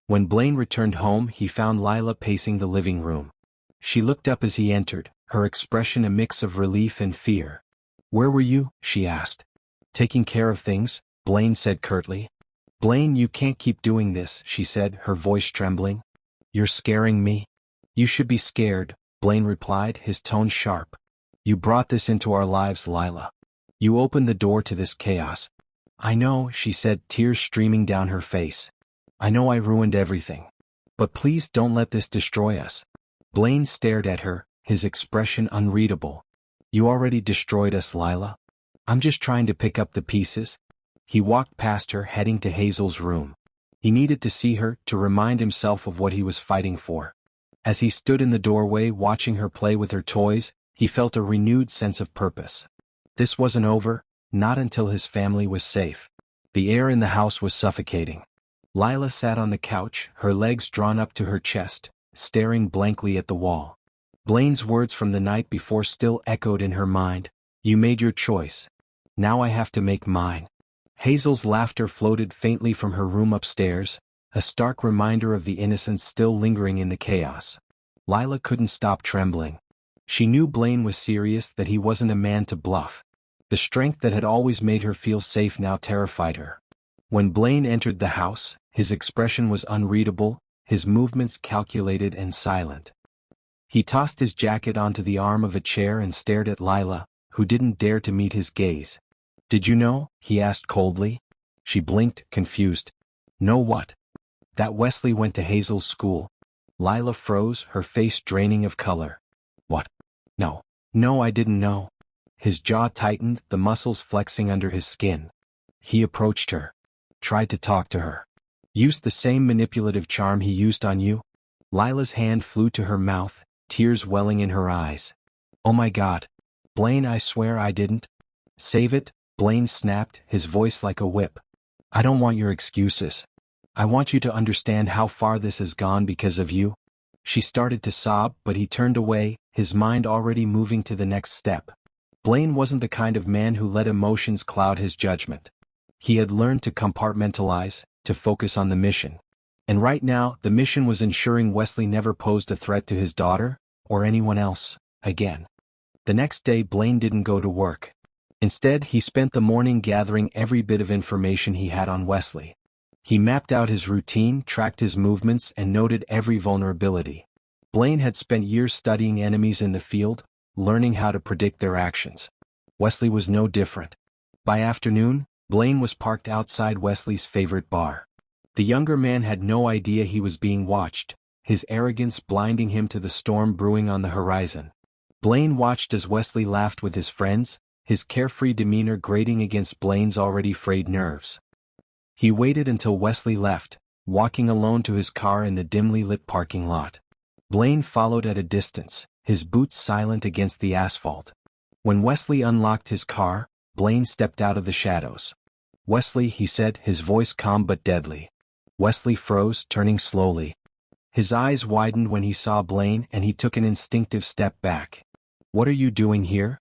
When Blaine returned home, he found Lila pacing the living room. She looked up as he entered, her expression a mix of relief and fear. "Where were you?" she asked. "Taking care of things," Blaine said curtly. "Blaine, you can't keep doing this," she said, her voice trembling. "You're scaring me." "You should be scared," Blaine replied, his tone sharp. "You brought this into our lives, Lila. You opened the door to this chaos." "I know," she said, tears streaming down her face. "I know I ruined everything. But please don't let this destroy us." Blaine stared at her, his expression unreadable. "You already destroyed us, Lila. I'm just trying to pick up the pieces." He walked past her, heading to Hazel's room. He needed to see her, to remind himself of what he was fighting for. As he stood in the doorway watching her play with her toys, he felt a renewed sense of purpose. This wasn't over, not until his family was safe. The air in the house was suffocating. Lila sat on the couch, her legs drawn up to her chest, staring blankly at the wall. Blaine's words from the night before still echoed in her mind. "You made your choice. Now I have to make mine." Hazel's laughter floated faintly from her room upstairs, a stark reminder of the innocence still lingering in the chaos. Lila couldn't stop trembling. She knew Blaine was serious, that he wasn't a man to bluff. The strength that had always made her feel safe now terrified her. When Blaine entered the house, his expression was unreadable, his movements calculated and silent. He tossed his jacket onto the arm of a chair and stared at Lila, who didn't dare to meet his gaze. "Did you know?" he asked coldly. She blinked, confused. "Know what?" "That Wesley went to Hazel's school." Lila froze, her face draining of color. "What? No, I didn't know." His jaw tightened, the muscles flexing under his skin. He approached her. Tried to talk to her. Used the same manipulative charm he used on you? Lila's hand flew to her mouth, tears welling in her eyes. "Oh my God. Blaine, I swear I didn't." "Save it," Blaine snapped, his voice like a whip. I don't want your excuses. I want you to understand how far this has gone because of you. She started to sob, but he turned away, his mind already moving to the next step. Blaine wasn't the kind of man who let emotions cloud his judgment. He had learned to compartmentalize, to focus on the mission. And right now, the mission was ensuring Wesley never posed a threat to his daughter, or anyone else, again. The next day Blaine didn't go to work. Instead, he spent the morning gathering every bit of information he had on Wesley. He mapped out his routine, tracked his movements, and noted every vulnerability. Blaine had spent years studying enemies in the field, learning how to predict their actions. Wesley was no different. By afternoon, Blaine was parked outside Wesley's favorite bar. The younger man had no idea he was being watched, his arrogance blinding him to the storm brewing on the horizon. Blaine watched as Wesley laughed with his friends, his carefree demeanor grating against Blaine's already frayed nerves. He waited until Wesley left, walking alone to his car in the dimly lit parking lot. Blaine followed at a distance, his boots silent against the asphalt. When Wesley unlocked his car, Blaine stepped out of the shadows. "Wesley," he said, his voice calm but deadly. Wesley froze, turning slowly. His eyes widened when he saw Blaine, and he took an instinctive step back. "What are you doing here?"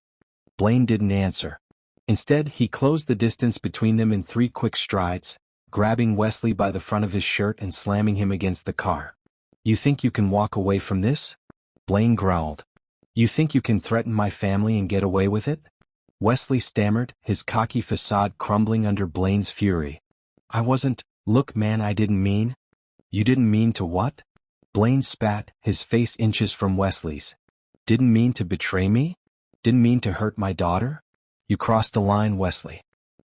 Blaine didn't answer. Instead, he closed the distance between them in 3 quick strides, grabbing Wesley by the front of his shirt and slamming him against the car. "You think you can walk away from this?" Blaine growled. "You think you can threaten my family and get away with it?" Wesley stammered, his cocky facade crumbling under Blaine's fury. "I wasn't, look man, I didn't mean." "You didn't mean to what?" Blaine spat, his face inches from Wesley's. "Didn't mean to betray me? Didn't mean to hurt my daughter? You crossed the line, Wesley.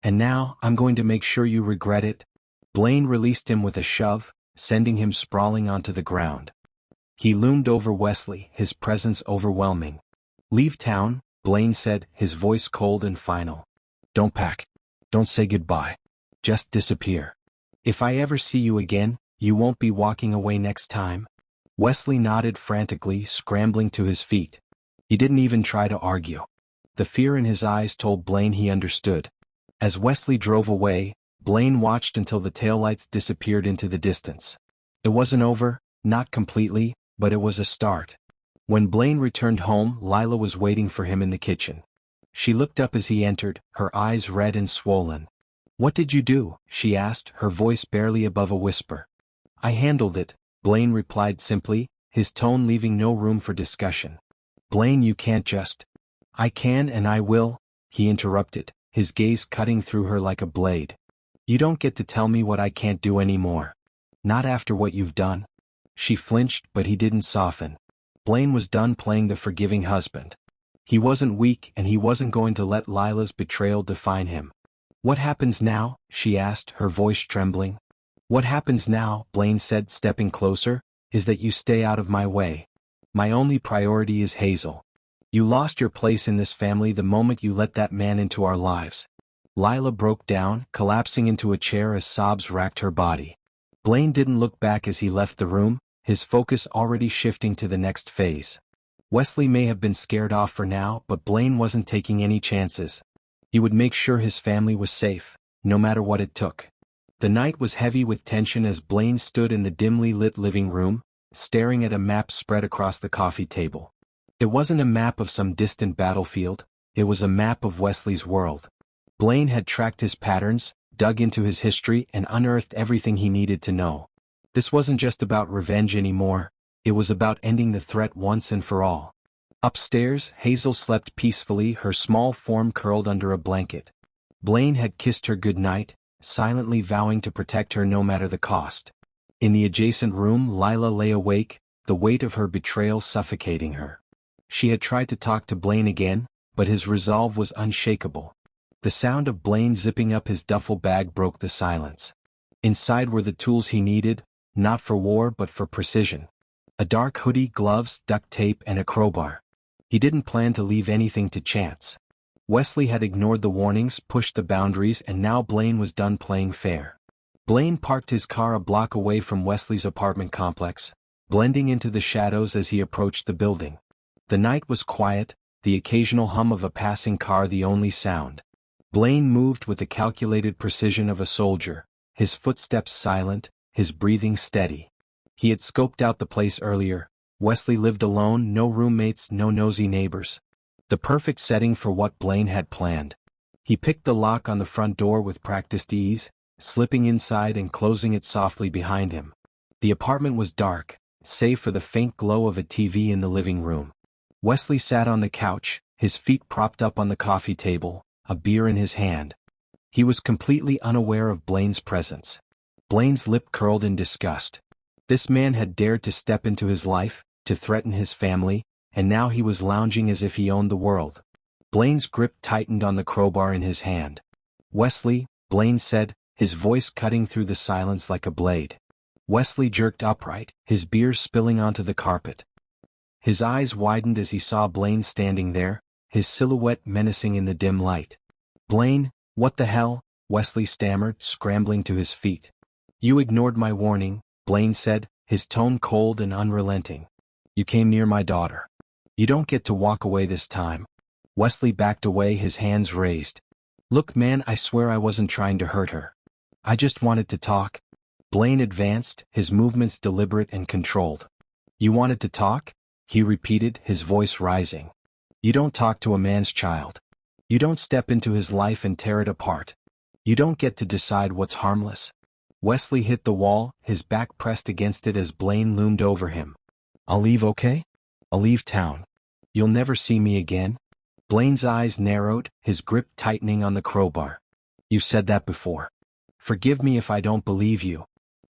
And now, I'm going to make sure you regret it." Blaine released him with a shove, sending him sprawling onto the ground. He loomed over Wesley, his presence overwhelming. "Leave town," Blaine said, his voice cold and final. "Don't pack. Don't say goodbye. Just disappear. If I ever see you again, you won't be walking away next time." Wesley nodded frantically, scrambling to his feet. He didn't even try to argue. The fear in his eyes told Blaine he understood. As Wesley drove away, Blaine watched until the taillights disappeared into the distance. It wasn't over, not completely, but it was a start. When Blaine returned home, Lila was waiting for him in the kitchen. She looked up as he entered, her eyes red and swollen. "What did you do?" she asked, her voice barely above a whisper. "I handled it," Blaine replied simply, his tone leaving no room for discussion. "Blaine, you can't just—" "I can and I will," he interrupted, his gaze cutting through her like a blade. "You don't get to tell me what I can't do anymore. Not after what you've done." She flinched, but he didn't soften. Blaine was done playing the forgiving husband. He wasn't weak, and he wasn't going to let Lila's betrayal define him. "What happens now?" she asked, her voice trembling. "What happens now," Blaine said, stepping closer, "is that you stay out of my way. My only priority is Hazel. You lost your place in this family the moment you let that man into our lives." Lila broke down, collapsing into a chair as sobs racked her body. Blaine didn't look back as he left the room, his focus already shifting to the next phase. Wesley may have been scared off for now, but Blaine wasn't taking any chances. He would make sure his family was safe, no matter what it took. The night was heavy with tension as Blaine stood in the dimly lit living room, staring at a map spread across the coffee table. It wasn't a map of some distant battlefield, it was a map of Wesley's world. Blaine had tracked his patterns, dug into his history, and unearthed everything he needed to know. This wasn't just about revenge anymore, it was about ending the threat once and for all. Upstairs, Hazel slept peacefully, her small form curled under a blanket. Blaine had kissed her goodnight, silently vowing to protect her no matter the cost. In the adjacent room, Lila lay awake, the weight of her betrayal suffocating her. She had tried to talk to Blaine again, but his resolve was unshakable. The sound of Blaine zipping up his duffel bag broke the silence. Inside were the tools he needed, not for war but for precision. A dark hoodie, gloves, duct tape, and a crowbar. He didn't plan to leave anything to chance. Wesley had ignored the warnings, pushed the boundaries, and now Blaine was done playing fair. Blaine parked his car a block away from Wesley's apartment complex, blending into the shadows as he approached the building. The night was quiet, the occasional hum of a passing car the only sound. Blaine moved with the calculated precision of a soldier, his footsteps silent, his breathing steady. He had scoped out the place earlier. Wesley lived alone, no roommates, no nosy neighbors. The perfect setting for what Blaine had planned. He picked the lock on the front door with practiced ease, slipping inside and closing it softly behind him. The apartment was dark, save for the faint glow of a TV in the living room. Wesley sat on the couch, his feet propped up on the coffee table, a beer in his hand. He was completely unaware of Blaine's presence. Blaine's lip curled in disgust. This man had dared to step into his life, to threaten his family, and now he was lounging as if he owned the world. Blaine's grip tightened on the crowbar in his hand. "Wesley," Blaine said, his voice cutting through the silence like a blade. Wesley jerked upright, his beer spilling onto the carpet. His eyes widened as he saw Blaine standing there, his silhouette menacing in the dim light. "Blaine, what the hell?" Wesley stammered, scrambling to his feet. "You ignored my warning," Blaine said, his tone cold and unrelenting. "You came near my daughter. You don't get to walk away this time." Wesley backed away, his hands raised. "Look, man, I swear I wasn't trying to hurt her. I just wanted to talk." Blaine advanced, his movements deliberate and controlled. "You wanted to talk?" he repeated, his voice rising. "You don't talk to a man's child. You don't step into his life and tear it apart. You don't get to decide what's harmless." Wesley hit the wall, his back pressed against it as Blaine loomed over him. "I'll leave, okay? I'll leave town. You'll never see me again?" Blaine's eyes narrowed, his grip tightening on the crowbar. "You've said that before. Forgive me if I don't believe you."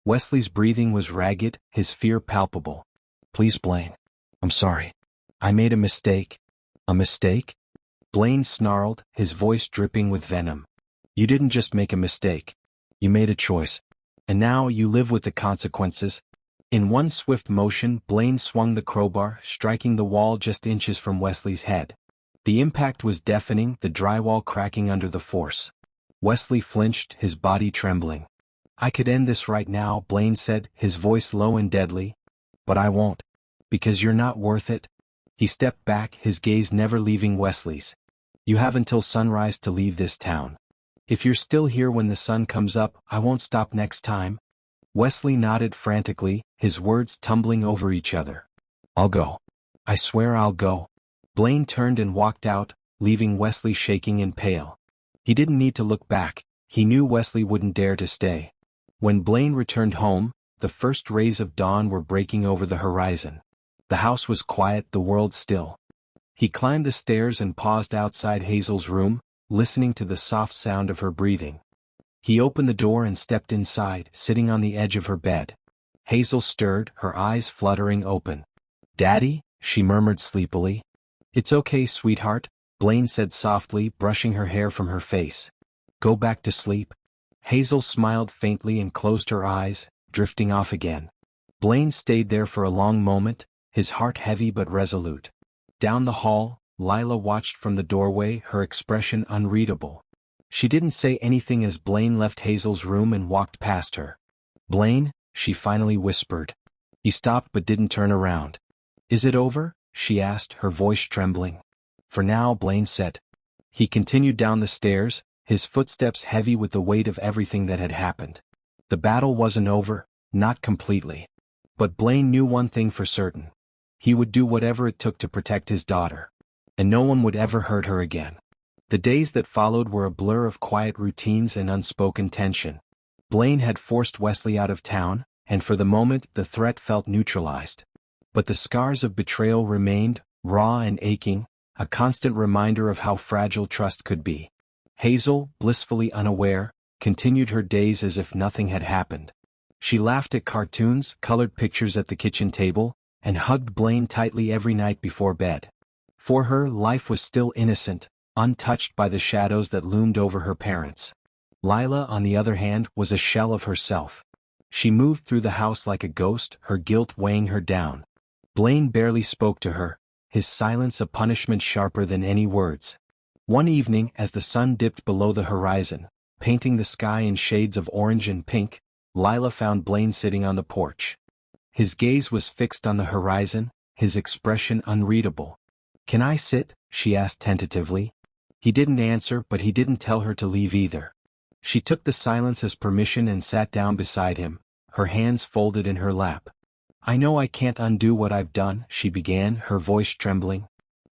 Wesley's breathing was ragged, his fear palpable. "Please, Blaine. I'm sorry. I made a mistake." "A mistake?" Blaine snarled, his voice dripping with venom. "You didn't just make a mistake. You made a choice. And now you live with the consequences." In one swift motion, Blaine swung the crowbar, striking the wall just inches from Wesley's head. The impact was deafening, the drywall cracking under the force. Wesley flinched, his body trembling. "I could end this right now," Blaine said, his voice low and deadly. "But I won't. Because you're not worth it." He stepped back, his gaze never leaving Wesley's. "You have until sunrise to leave this town. If you're still here when the sun comes up, I won't stop next time." Wesley nodded frantically, his words tumbling over each other. "I'll go. I swear I'll go." Blaine turned and walked out, leaving Wesley shaking and pale. He didn't need to look back, he knew Wesley wouldn't dare to stay. When Blaine returned home, the first rays of dawn were breaking over the horizon. The house was quiet, the world still. He climbed the stairs and paused outside Hazel's room, listening to the soft sound of her breathing. He opened the door and stepped inside, sitting on the edge of her bed. Hazel stirred, her eyes fluttering open. "Daddy?" she murmured sleepily. "It's okay, sweetheart," Blaine said softly, brushing her hair from her face. "Go back to sleep." Hazel smiled faintly and closed her eyes, drifting off again. Blaine stayed there for a long moment, his heart heavy but resolute. Down the hall, Lila watched from the doorway, her expression unreadable. She didn't say anything as Blaine left Hazel's room and walked past her. "Blaine?" she finally whispered. He stopped but didn't turn around. "Is it over?" she asked, her voice trembling. "For now," Blaine said. He continued down the stairs, his footsteps heavy with the weight of everything that had happened. The battle wasn't over, not completely. But Blaine knew one thing for certain. He would do whatever it took to protect his daughter. And no one would ever hurt her again. The days that followed were a blur of quiet routines and unspoken tension. Blaine had forced Wesley out of town, and for the moment the threat felt neutralized. But the scars of betrayal remained, raw and aching, a constant reminder of how fragile trust could be. Hazel, blissfully unaware, continued her days as if nothing had happened. She laughed at cartoons, colored pictures at the kitchen table, and hugged Blaine tightly every night before bed. For her, life was still innocent, untouched by the shadows that loomed over her parents. Lila, on the other hand, was a shell of herself. She moved through the house like a ghost, her guilt weighing her down. Blaine barely spoke to her, his silence a punishment sharper than any words. One evening, as the sun dipped below the horizon, painting the sky in shades of orange and pink, Lila found Blaine sitting on the porch. His gaze was fixed on the horizon, his expression unreadable. "Can I sit?" she asked tentatively. He didn't answer, but he didn't tell her to leave either. She took the silence as permission and sat down beside him, her hands folded in her lap. "I know I can't undo what I've done," she began, her voice trembling.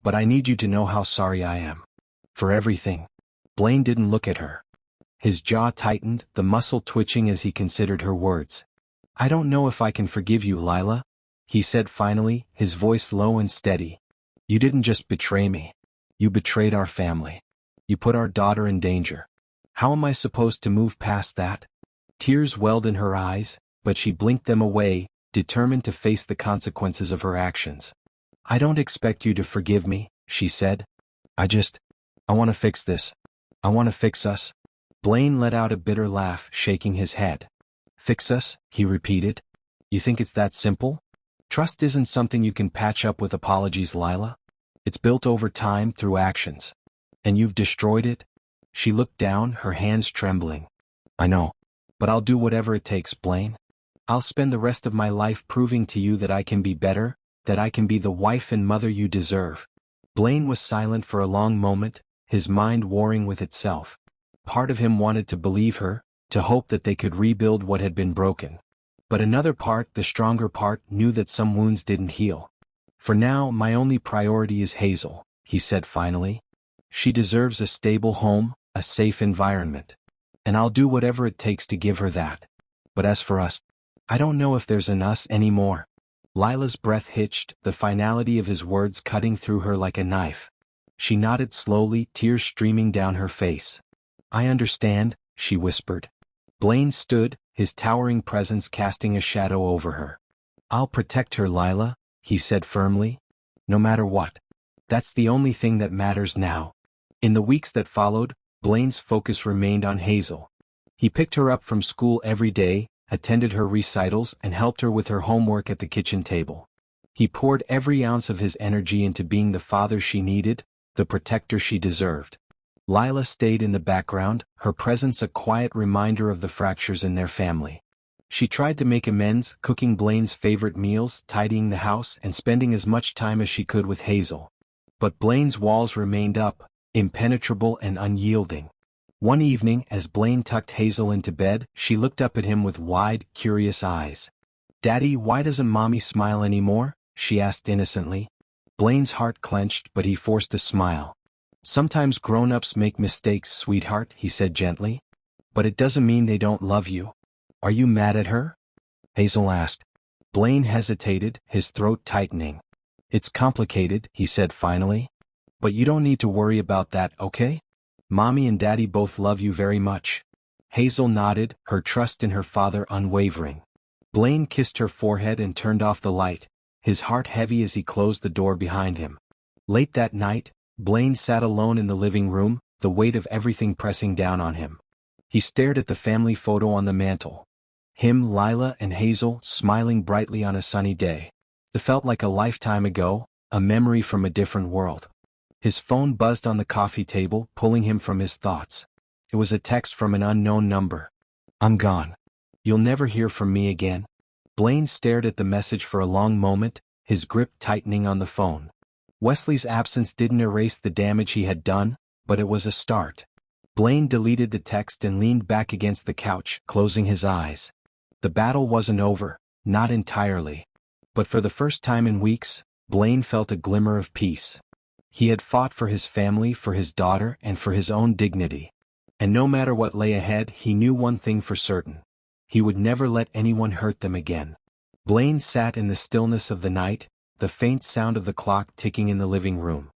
"But I need you to know how sorry I am. For everything." Blaine didn't look at her. His jaw tightened, the muscle twitching as he considered her words. "I don't know if I can forgive you, Lila," he said finally, his voice low and steady. "You didn't just betray me. You betrayed our family. You put our daughter in danger. How am I supposed to move past that?" Tears welled in her eyes, but she blinked them away, determined to face the consequences of her actions. "I don't expect you to forgive me," she said. I want to fix this. I want to fix us." Blaine let out a bitter laugh, shaking his head. "Fix us?" he repeated. "You think it's that simple? Trust isn't something you can patch up with apologies, Lila. It's built over time through actions. And you've destroyed it?" She looked down, her hands trembling. "I know. But I'll do whatever it takes, Blaine. I'll spend the rest of my life proving to you that I can be better, that I can be the wife and mother you deserve." Blaine was silent for a long moment, his mind warring with itself. Part of him wanted to believe her, to hope that they could rebuild what had been broken. But another part, the stronger part, knew that some wounds didn't heal. "For now, my only priority is Hazel," he said finally. "She deserves a stable home, a safe environment. And I'll do whatever it takes to give her that. But as for us, I don't know if there's an us anymore." Lila's breath hitched, the finality of his words cutting through her like a knife. She nodded slowly, tears streaming down her face. "I understand," she whispered. Blaine stood, his towering presence casting a shadow over her. "I'll protect her, Lila," he said firmly. "No matter what. That's the only thing that matters now." In the weeks that followed, Blaine's focus remained on Hazel. He picked her up from school every day, attended her recitals, and helped her with her homework at the kitchen table. He poured every ounce of his energy into being the father she needed, the protector she deserved. Lila stayed in the background, her presence a quiet reminder of the fractures in their family. She tried to make amends, cooking Blaine's favorite meals, tidying the house, and spending as much time as she could with Hazel. But Blaine's walls remained up, impenetrable and unyielding. One evening, as Blaine tucked Hazel into bed, she looked up at him with wide, curious eyes. "Daddy, why doesn't Mommy smile anymore?" she asked innocently. Blaine's heart clenched, but he forced a smile. "Sometimes grown-ups make mistakes, sweetheart," he said gently. "But it doesn't mean they don't love you. Are you mad at her?" Hazel asked. Blaine hesitated, his throat tightening. "It's complicated," he said finally. "But you don't need to worry about that, okay? Mommy and Daddy both love you very much." Hazel nodded, her trust in her father unwavering. Blaine kissed her forehead and turned off the light, his heart heavy as he closed the door behind him. Late that night, Blaine sat alone in the living room, the weight of everything pressing down on him. He stared at the family photo on the mantel. Him, Lila, and Hazel, smiling brightly on a sunny day. It felt like a lifetime ago, a memory from a different world. His phone buzzed on the coffee table, pulling him from his thoughts. It was a text from an unknown number. "I'm gone. You'll never hear from me again." Blaine stared at the message for a long moment, his grip tightening on the phone. Wesley's absence didn't erase the damage he had done, but it was a start. Blaine deleted the text and leaned back against the couch, closing his eyes. The battle wasn't over, not entirely. But for the first time in weeks, Blaine felt a glimmer of peace. He had fought for his family, for his daughter, and for his own dignity. And no matter what lay ahead, he knew one thing for certain. He would never let anyone hurt them again. Blaine sat in the stillness of the night, the faint sound of the clock ticking in the living room.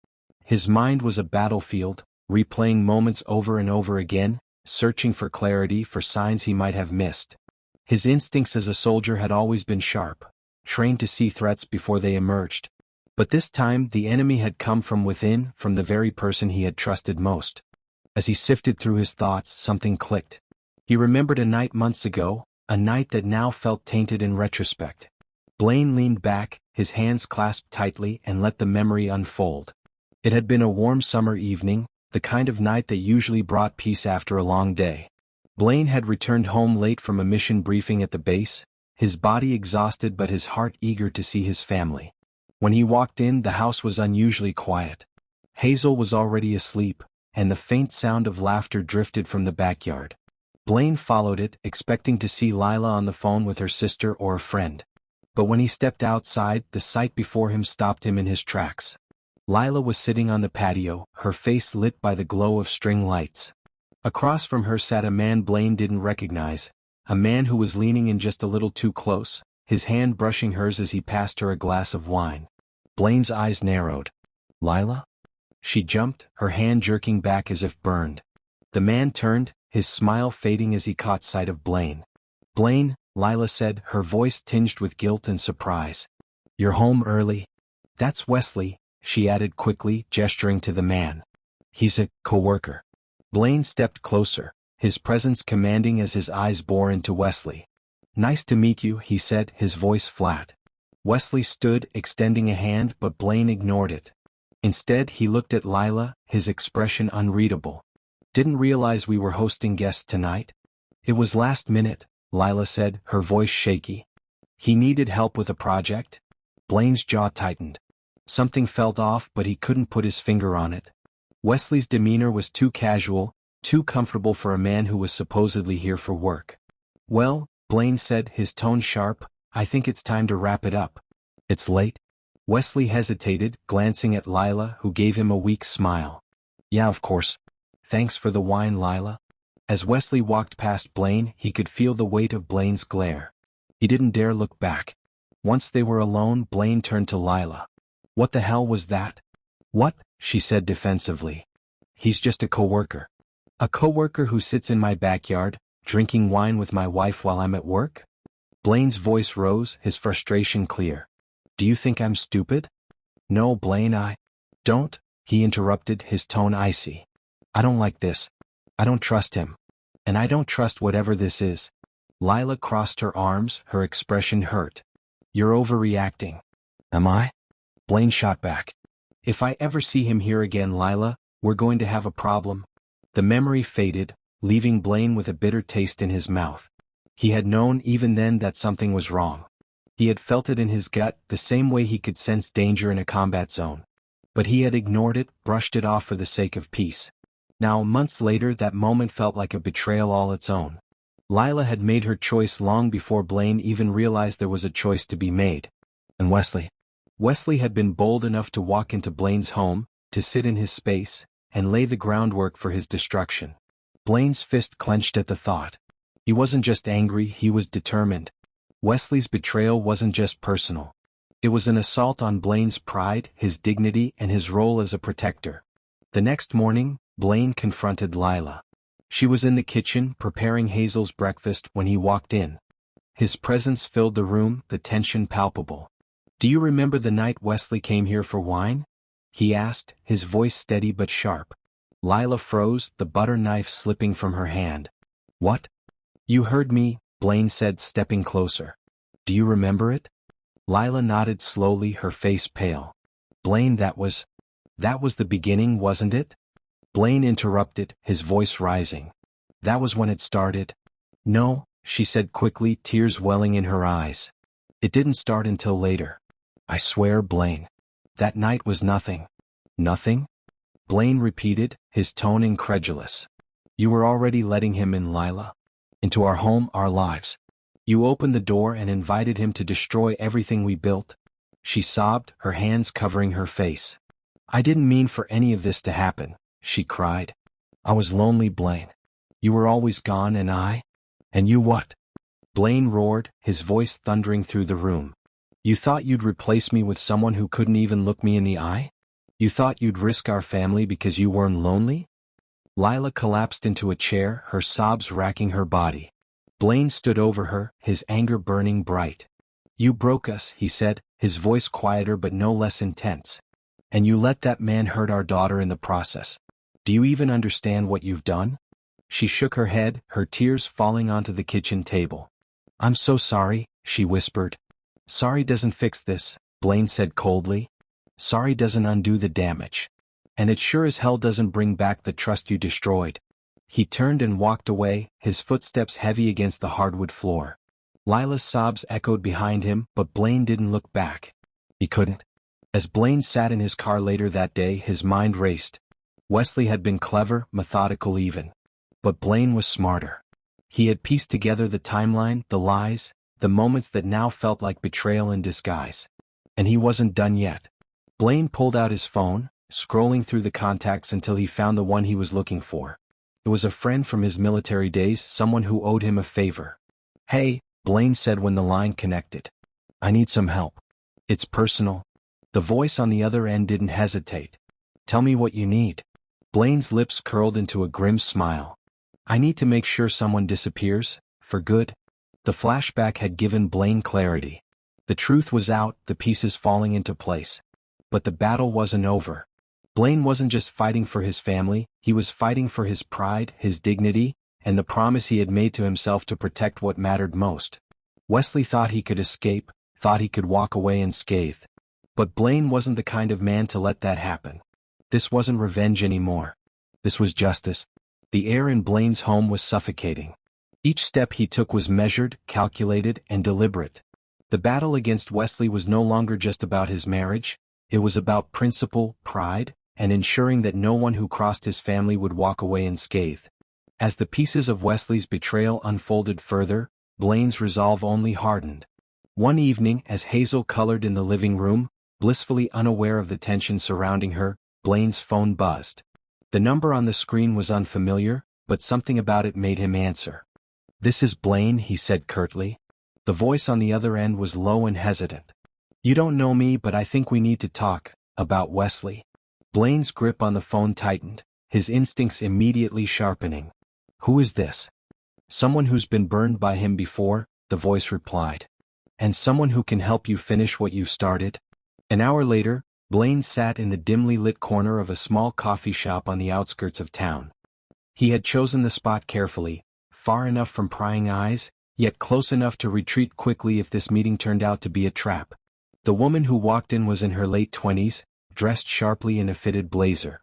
His mind was a battlefield, replaying moments over and over again, searching for clarity, for signs he might have missed. His instincts as a soldier had always been sharp, trained to see threats before they emerged. But this time the enemy had come from within, from the very person he had trusted most. As he sifted through his thoughts, something clicked. He remembered a night months ago, a night that now felt tainted in retrospect. Blaine leaned back, his hands clasped tightly, and let the memory unfold. It had been a warm summer evening, the kind of night that usually brought peace after a long day. Blaine had returned home late from a mission briefing at the base, his body exhausted but his heart eager to see his family. When he walked in, the house was unusually quiet. Hazel was already asleep, and the faint sound of laughter drifted from the backyard. Blaine followed it, expecting to see Lila on the phone with her sister or a friend. But when he stepped outside, the sight before him stopped him in his tracks. Lila was sitting on the patio, her face lit by the glow of string lights. Across from her sat a man Blaine didn't recognize, a man who was leaning in just a little too close, his hand brushing hers as he passed her a glass of wine. Blaine's eyes narrowed. "Lila?" She jumped, her hand jerking back as if burned. The man turned, his smile fading as he caught sight of Blaine. "Blaine," Lila said, her voice tinged with guilt and surprise. "You're home early?" "That's Wesley," she added quickly, gesturing to the man. "He's a coworker." Blaine stepped closer, his presence commanding as his eyes bore into Wesley. "Nice to meet you," he said, his voice flat. Wesley stood, extending a hand, but Blaine ignored it. Instead, he looked at Lila, his expression unreadable. "Didn't realize we were hosting guests tonight?" "It was last minute," Lila said, her voice shaky. "He needed help with a project?" Blaine's jaw tightened. Something felt off, but he couldn't put his finger on it. Wesley's demeanor was too casual, too comfortable for a man who was supposedly here for work. "Well," Blaine said, his tone sharp, "I think it's time to wrap it up." "It's late?" Wesley hesitated, glancing at Lila, who gave him a weak smile. "Yeah, of course. Thanks for the wine, Lila." As Wesley walked past Blaine, he could feel the weight of Blaine's glare. He didn't dare look back. Once they were alone, Blaine turned to Lila. "What the hell was that?" "What?" she said defensively. "He's just a coworker." "A coworker who sits in my backyard, drinking wine with my wife while I'm at work?" Blaine's voice rose, his frustration clear. "Do you think I'm stupid?" "No, Blaine, I don't," he interrupted, his tone icy. "I don't like this. I don't trust him. And I don't trust whatever this is." Lila crossed her arms, her expression hurt. "You're overreacting." "Am I?" Blaine shot back. "If I ever see him here again, Lila, we're going to have a problem." The memory faded, leaving Blaine with a bitter taste in his mouth. He had known even then that something was wrong. He had felt it in his gut, the same way he could sense danger in a combat zone. But he had ignored it, brushed it off for the sake of peace. Now, months later, that moment felt like a betrayal all its own. Lila had made her choice long before Blaine even realized there was a choice to be made. And Wesley? Wesley had been bold enough to walk into Blaine's home, to sit in his space, and lay the groundwork for his destruction. Blaine's fist clenched at the thought. He wasn't just angry, he was determined. Wesley's betrayal wasn't just personal. It was an assault on Blaine's pride, his dignity, and his role as a protector. The next morning, Blaine confronted Lila. She was in the kitchen, preparing Hazel's breakfast, when he walked in. His presence filled the room, the tension palpable. "Do you remember the night Wesley came here for wine?" he asked, his voice steady but sharp. Lila froze, the butter knife slipping from her hand. "What?" "You heard me," Blaine said, stepping closer. "Do you remember it?" Lila nodded slowly, her face pale. "Blaine, that was the beginning, wasn't it?" Blaine interrupted, his voice rising. "That was when it started." "No," she said quickly, tears welling in her eyes. "It didn't start until later. I swear, Blaine. That night was nothing." "Nothing?" Blaine repeated, his tone incredulous. "You were already letting him in, Lila. Into our home, our lives. You opened the door and invited him to destroy everything we built." She sobbed, her hands covering her face. "I didn't mean for any of this to happen," she cried. "I was lonely, Blaine. You were always gone and you what?" Blaine roared, his voice thundering through the room. "You thought you'd replace me with someone who couldn't even look me in the eye? You thought you'd risk our family because you weren't lonely?" Lila collapsed into a chair, her sobs racking her body. Blaine stood over her, his anger burning bright. "You broke us," he said, his voice quieter but no less intense. "And you let that man hurt our daughter in the process. Do you even understand what you've done?" She shook her head, her tears falling onto the kitchen table. "I'm so sorry," she whispered. "Sorry doesn't fix this," Blaine said coldly. "Sorry doesn't undo the damage. And it sure as hell doesn't bring back the trust you destroyed." He turned and walked away, his footsteps heavy against the hardwood floor. Lila's sobs echoed behind him, but Blaine didn't look back. He couldn't. As Blaine sat in his car later that day, his mind raced. Wesley had been clever, methodical even. But Blaine was smarter. He had pieced together the timeline, the lies, the moments that now felt like betrayal in disguise. And he wasn't done yet. Blaine pulled out his phone, scrolling through the contacts until he found the one he was looking for. It was a friend from his military days, someone who owed him a favor. "Hey," Blaine said when the line connected. "I need some help. It's personal." The voice on the other end didn't hesitate. "Tell me what you need." Blaine's lips curled into a grim smile. "I need to make sure someone disappears, for good." The flashback had given Blaine clarity. The truth was out, the pieces falling into place. But the battle wasn't over. Blaine wasn't just fighting for his family, he was fighting for his pride, his dignity, and the promise he had made to himself to protect what mattered most. Wesley thought he could escape, thought he could walk away unscathed. But Blaine wasn't the kind of man to let that happen. This wasn't revenge anymore. This was justice. The air in Blaine's home was suffocating. Each step he took was measured, calculated, and deliberate. The battle against Wesley was no longer just about his marriage, it was about principle, pride, and ensuring that no one who crossed his family would walk away unscathed. As the pieces of Wesley's betrayal unfolded further, Blaine's resolve only hardened. One evening, as Hazel colored in the living room, blissfully unaware of the tension surrounding her, Blaine's phone buzzed. The number on the screen was unfamiliar, but something about it made him answer. "This is Blaine," he said curtly. The voice on the other end was low and hesitant. "You don't know me, but I think we need to talk about Wesley." Blaine's grip on the phone tightened, his instincts immediately sharpening. "Who is this?" "Someone who's been burned by him before," the voice replied. "And someone who can help you finish what you've started." An hour later, Blaine sat in the dimly lit corner of a small coffee shop on the outskirts of town. He had chosen the spot carefully, far enough from prying eyes, yet close enough to retreat quickly if this meeting turned out to be a trap. The woman who walked in was in her late 20s, dressed sharply in a fitted blazer.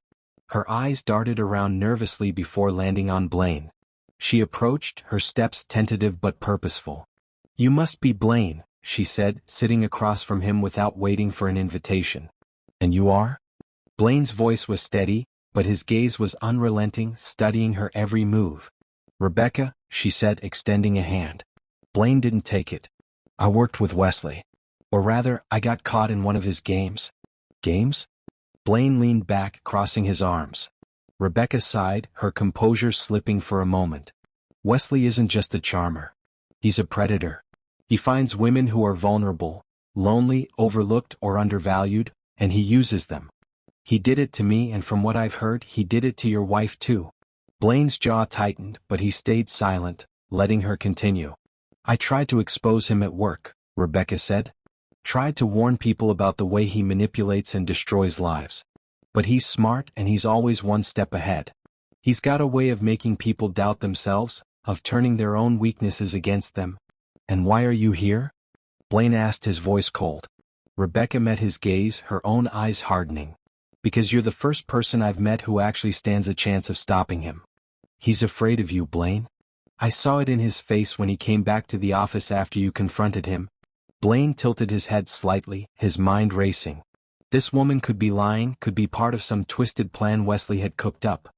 Her eyes darted around nervously before landing on Blaine. She approached, her steps tentative but purposeful. "You must be Blaine," she said, sitting across from him without waiting for an invitation. "And you are?" Blaine's voice was steady, but his gaze was unrelenting, studying her every move. "Rebecca," she said, extending a hand. Blaine didn't take it. "I worked with Wesley. Or rather, I got caught in one of his games." "Games?" Blaine leaned back, crossing his arms. Rebecca sighed, her composure slipping for a moment. "Wesley isn't just a charmer. He's a predator. He finds women who are vulnerable, lonely, overlooked, or undervalued, and he uses them. He did it to me, and from what I've heard, he did it to your wife too." Blaine's jaw tightened, but he stayed silent, letting her continue. "I tried to expose him at work," Rebecca said. "Tried to warn people about the way he manipulates and destroys lives. But he's smart and he's always one step ahead. He's got a way of making people doubt themselves, of turning their own weaknesses against them." "And why are you here?" Blaine asked, his voice cold. Rebecca met his gaze, her own eyes hardening. "Because you're the first person I've met who actually stands a chance of stopping him. He's afraid of you, Blaine. I saw it in his face when he came back to the office after you confronted him." Blaine tilted his head slightly, his mind racing. This woman could be lying, could be part of some twisted plan Wesley had cooked up.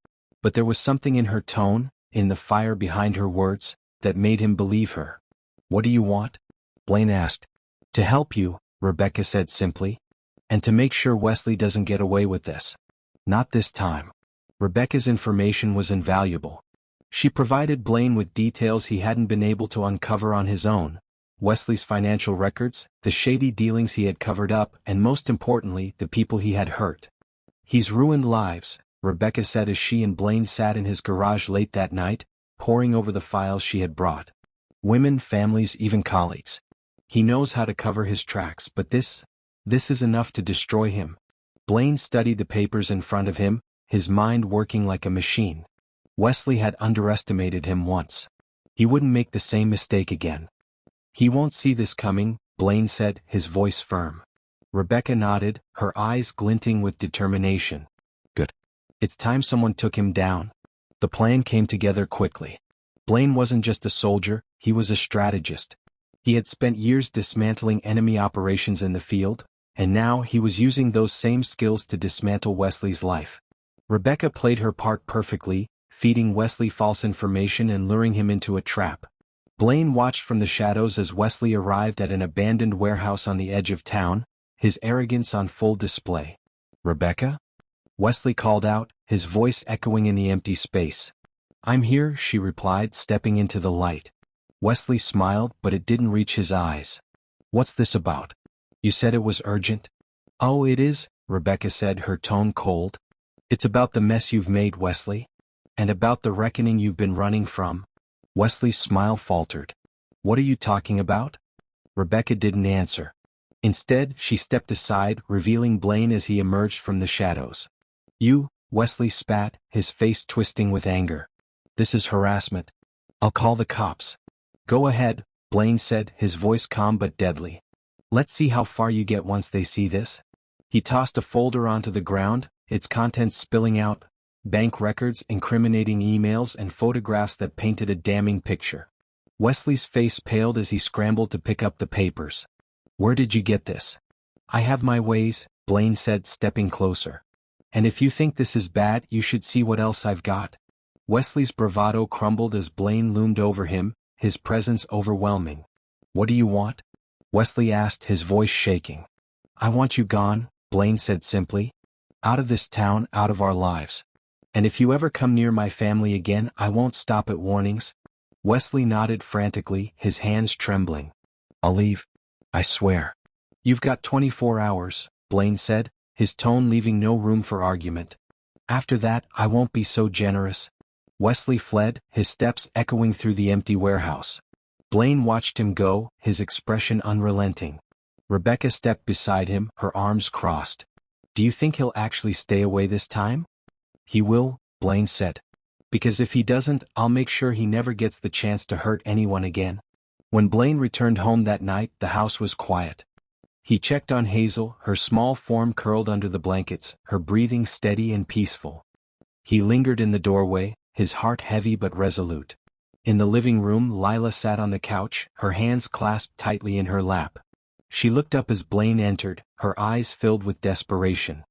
But there was something in her tone, in the fire behind her words, that made him believe her. "What do you want?" Blaine asked. "To help you," Rebecca said simply. "And to make sure Wesley doesn't get away with this. Not this time." Rebecca's information was invaluable. She provided Blaine with details he hadn't been able to uncover on his own. Wesley's financial records, the shady dealings he had covered up, and most importantly, the people he had hurt. "He's ruined lives," Rebecca said as she and Blaine sat in his garage late that night, poring over the files she had brought. "Women, families, even colleagues. He knows how to cover his tracks, but this is enough to destroy him." Blaine studied the papers in front of him, his mind working like a machine. Wesley had underestimated him once. He wouldn't make the same mistake again. "He won't see this coming," Blaine said, his voice firm. Rebecca nodded, her eyes glinting with determination. "Good. It's time someone took him down." The plan came together quickly. Blaine wasn't just a soldier, he was a strategist. He had spent years dismantling enemy operations in the field, and now he was using those same skills to dismantle Wesley's life. Rebecca played her part perfectly, feeding Wesley false information and luring him into a trap. Blaine watched from the shadows as Wesley arrived at an abandoned warehouse on the edge of town, his arrogance on full display. "Rebecca?" Wesley called out, his voice echoing in the empty space. "I'm here," she replied, stepping into the light. Wesley smiled, but it didn't reach his eyes. "What's this about? You said it was urgent?" "Oh, it is," Rebecca said, her tone cold. "It's about the mess you've made, Wesley. And about the reckoning you've been running from." Wesley's smile faltered. "What are you talking about?" Rebecca didn't answer. Instead, she stepped aside, revealing Blaine as he emerged from the shadows. "You," Wesley spat, his face twisting with anger. "This is harassment. I'll call the cops." "Go ahead," Blaine said, his voice calm but deadly. "Let's see how far you get once they see this." He tossed a folder onto the ground, its contents spilling out, bank records, incriminating emails, and photographs that painted a damning picture. Wesley's face paled as he scrambled to pick up the papers. "Where did you get this?" "I have my ways," Blaine said, stepping closer. "And if you think this is bad, you should see what else I've got." Wesley's bravado crumbled as Blaine loomed over him, his presence overwhelming. "What do you want?" Wesley asked, his voice shaking. "I want you gone," Blaine said simply. "Out of this town, out of our lives. And if you ever come near my family again, I won't stop at warnings." Wesley nodded frantically, his hands trembling. "I'll leave. I swear." "You've got 24 hours, Blaine said, his tone leaving no room for argument. "After that, I won't be so generous." Wesley fled, his steps echoing through the empty warehouse. Blaine watched him go, his expression unrelenting. Rebecca stepped beside him, her arms crossed. "Do you think he'll actually stay away this time?" "He will," Blaine said. "Because if he doesn't, I'll make sure he never gets the chance to hurt anyone again." When Blaine returned home that night, the house was quiet. He checked on Hazel, her small form curled under the blankets, her breathing steady and peaceful. He lingered in the doorway, his heart heavy but resolute. In the living room, Lila sat on the couch, her hands clasped tightly in her lap. She looked up as Blaine entered, her eyes filled with desperation.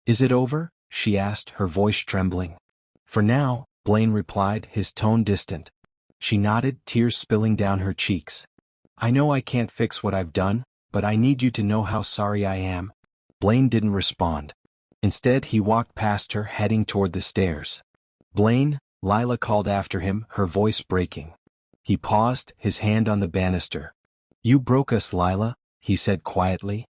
"Is it over?" she asked, her voice trembling. "For now," Blaine replied, his tone distant. She nodded, tears spilling down her cheeks. "I know I can't fix what I've done, but I need you to know how sorry I am." Blaine didn't respond. Instead, he walked past her, heading toward the stairs. "Blaine," Lila called after him, her voice breaking. He paused, his hand on the banister. "You broke us, Lila," he said quietly.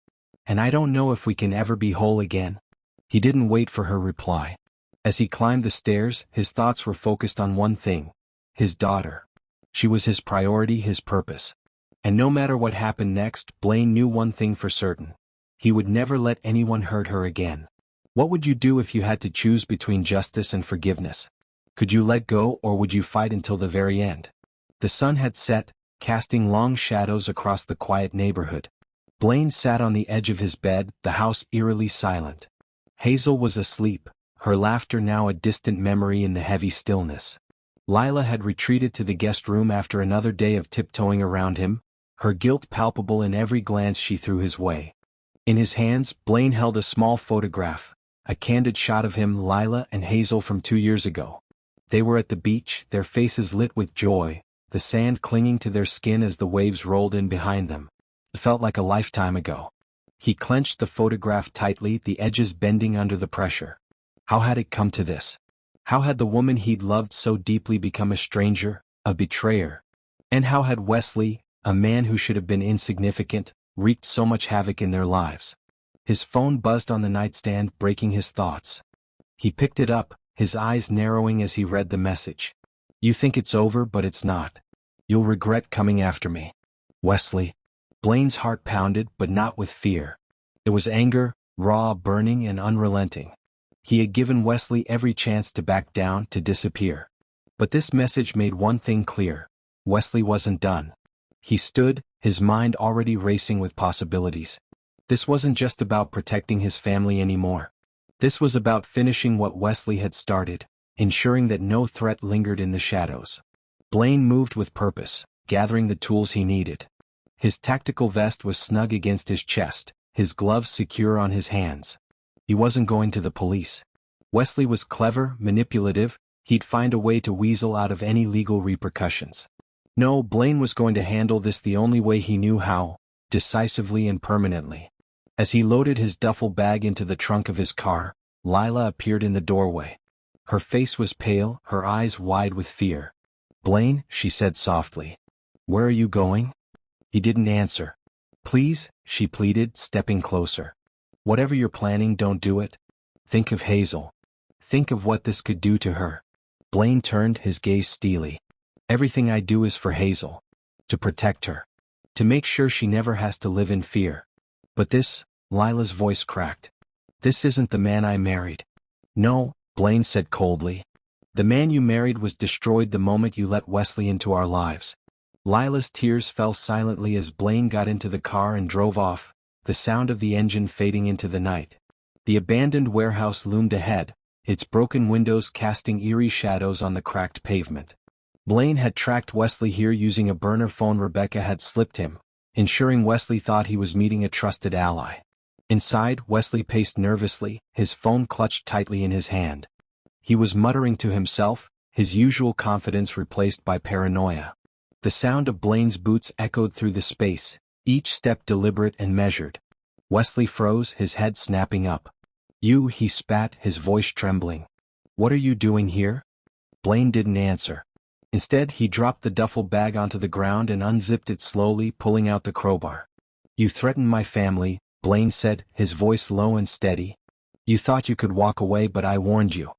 "And I don't know if we can ever be whole again." He didn't wait for her reply. As he climbed the stairs, his thoughts were focused on one thing: his daughter. She was his priority, his purpose. And no matter what happened next, Blaine knew one thing for certain. He would never let anyone hurt her again. What would you do if you had to choose between justice and forgiveness? Could you let go, or would you fight until the very end? The sun had set, casting long shadows across the quiet neighborhood. Blaine sat on the edge of his bed, the house eerily silent. Hazel was asleep, her laughter now a distant memory in the heavy stillness. Lila had retreated to the guest room after another day of tiptoeing around him, her guilt palpable in every glance she threw his way. In his hands, Blaine held a small photograph, a candid shot of him, Lila, and Hazel from 2 years ago. They were at the beach, their faces lit with joy, the sand clinging to their skin as the waves rolled in behind them. It felt like a lifetime ago. He clenched the photograph tightly, the edges bending under the pressure. How had it come to this? How had the woman he'd loved so deeply become a stranger, a betrayer? And how had Wesley, a man who should have been insignificant, wreaked so much havoc in their lives? His phone buzzed on the nightstand, breaking his thoughts. He picked it up, his eyes narrowing as he read the message. "You think it's over, but it's not. You'll regret coming after me. Wesley." Blaine's heart pounded, but not with fear. It was anger, raw, burning, and unrelenting. He had given Wesley every chance to back down, to disappear. But this message made one thing clear: Wesley wasn't done. He stood, his mind already racing with possibilities. This wasn't just about protecting his family anymore. This was about finishing what Wesley had started, ensuring that no threat lingered in the shadows. Blaine moved with purpose, gathering the tools he needed. His tactical vest was snug against his chest, his gloves secure on his hands. He wasn't going to the police. Wesley was clever, manipulative, He'd find a way to weasel out of any legal repercussions. No, Blaine was going to handle this the only way he knew how, decisively and permanently. As he loaded his duffel bag into the trunk of his car, Lila appeared in the doorway. Her face was pale, her eyes wide with fear. "Blaine," she said softly. "Where are you going?" He didn't answer. "Please," she pleaded, stepping closer. "Whatever you're planning, don't do it. Think of Hazel. Think of what this could do to her." Blaine turned, his gaze steely. "Everything I do is for Hazel. To protect her. To make sure she never has to live in fear. But this," Lila's voice cracked. "This isn't the man I married." "No," Blaine said coldly. "The man you married was destroyed the moment you let Wesley into our lives." Lila's tears fell silently as Blaine got into the car and drove off, the sound of the engine fading into the night. The abandoned warehouse loomed ahead, its broken windows casting eerie shadows on the cracked pavement. Blaine had tracked Wesley here using a burner phone Rebecca had slipped him, ensuring Wesley thought he was meeting a trusted ally. Inside, Wesley paced nervously, his phone clutched tightly in his hand. He was muttering to himself, his usual confidence replaced by paranoia. The sound of Blaine's boots echoed through the space, each step deliberate and measured. Wesley froze, his head snapping up. "You," he spat, his voice trembling. "What are you doing here?" Blaine didn't answer. Instead, he dropped the duffel bag onto the ground and unzipped it slowly, pulling out the crowbar. "You threatened my family," Blaine said, his voice low and steady. "You thought you could walk away, but I warned you.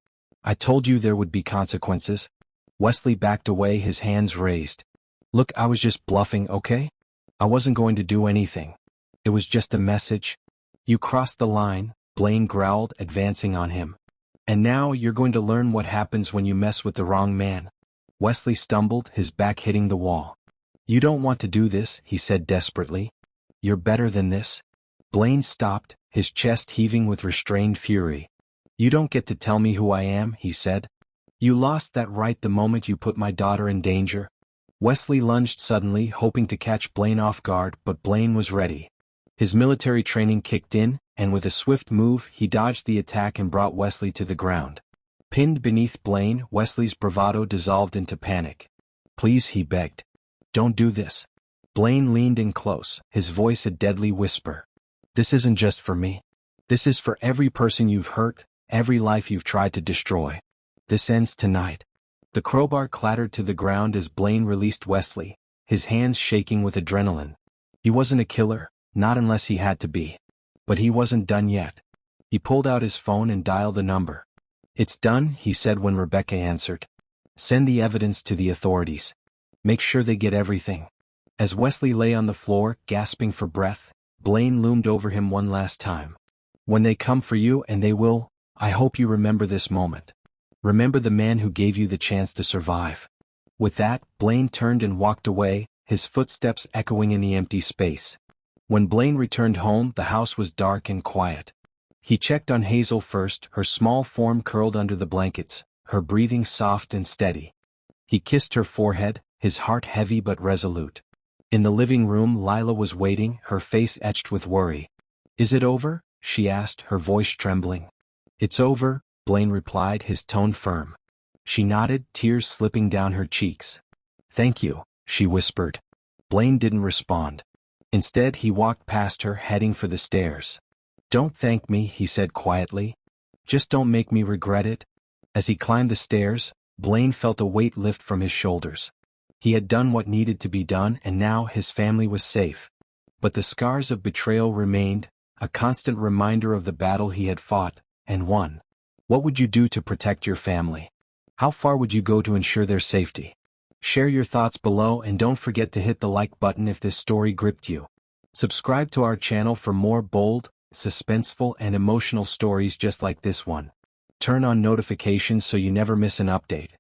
I told you there would be consequences." Wesley backed away, his hands raised. "Look, I was just bluffing, okay? I wasn't going to do anything. It was just a message." "You crossed the line," Blaine growled, advancing on him. "And now you're going to learn what happens when you mess with the wrong man." Wesley stumbled, his back hitting the wall. "You don't want to do this," he said desperately. "You're better than this." Blaine stopped, his chest heaving with restrained fury. "You don't get to tell me who I am," he said. "You lost that right the moment you put my daughter in danger." Wesley lunged suddenly, hoping to catch Blaine off guard, but Blaine was ready. His military training kicked in, and with a swift move he dodged the attack and brought Wesley to the ground. Pinned beneath Blaine, Wesley's bravado dissolved into panic. "Please," he begged. "Don't do this." Blaine leaned in close, his voice a deadly whisper. "This isn't just for me. This is for every person you've hurt, every life you've tried to destroy. This ends tonight." The crowbar clattered to the ground as Blaine released Wesley, his hands shaking with adrenaline. He wasn't a killer, not unless he had to be. But he wasn't done yet. He pulled out his phone and dialed a number. "It's done," he said when Rebecca answered. "Send the evidence to the authorities. Make sure they get everything." As Wesley lay on the floor, gasping for breath, Blaine loomed over him one last time. "When they come for you, and they will, I hope you remember this moment. Remember the man who gave you the chance to survive." With that, Blaine turned and walked away, his footsteps echoing in the empty space. When Blaine returned home, the house was dark and quiet. He checked on Hazel first, her small form curled under the blankets, her breathing soft and steady. He kissed her forehead, his heart heavy but resolute. In the living room, Lila was waiting, her face etched with worry. "Is it over?" she asked, her voice trembling. "It's over," Blaine replied, his tone firm. She nodded, tears slipping down her cheeks. "Thank you," she whispered. Blaine didn't respond. Instead, he walked past her, heading for the stairs. "Don't thank me," he said quietly. "Just don't make me regret it." As he climbed the stairs, Blaine felt a weight lift from his shoulders. He had done what needed to be done, and now his family was safe. But the scars of betrayal remained, a constant reminder of the battle he had fought, and won. What would you do to protect your family? How far would you go to ensure their safety? Share your thoughts below, and don't forget to hit the like button if this story gripped you. Subscribe to our channel for more bold, suspenseful, and emotional stories just like this one. Turn on notifications so you never miss an update.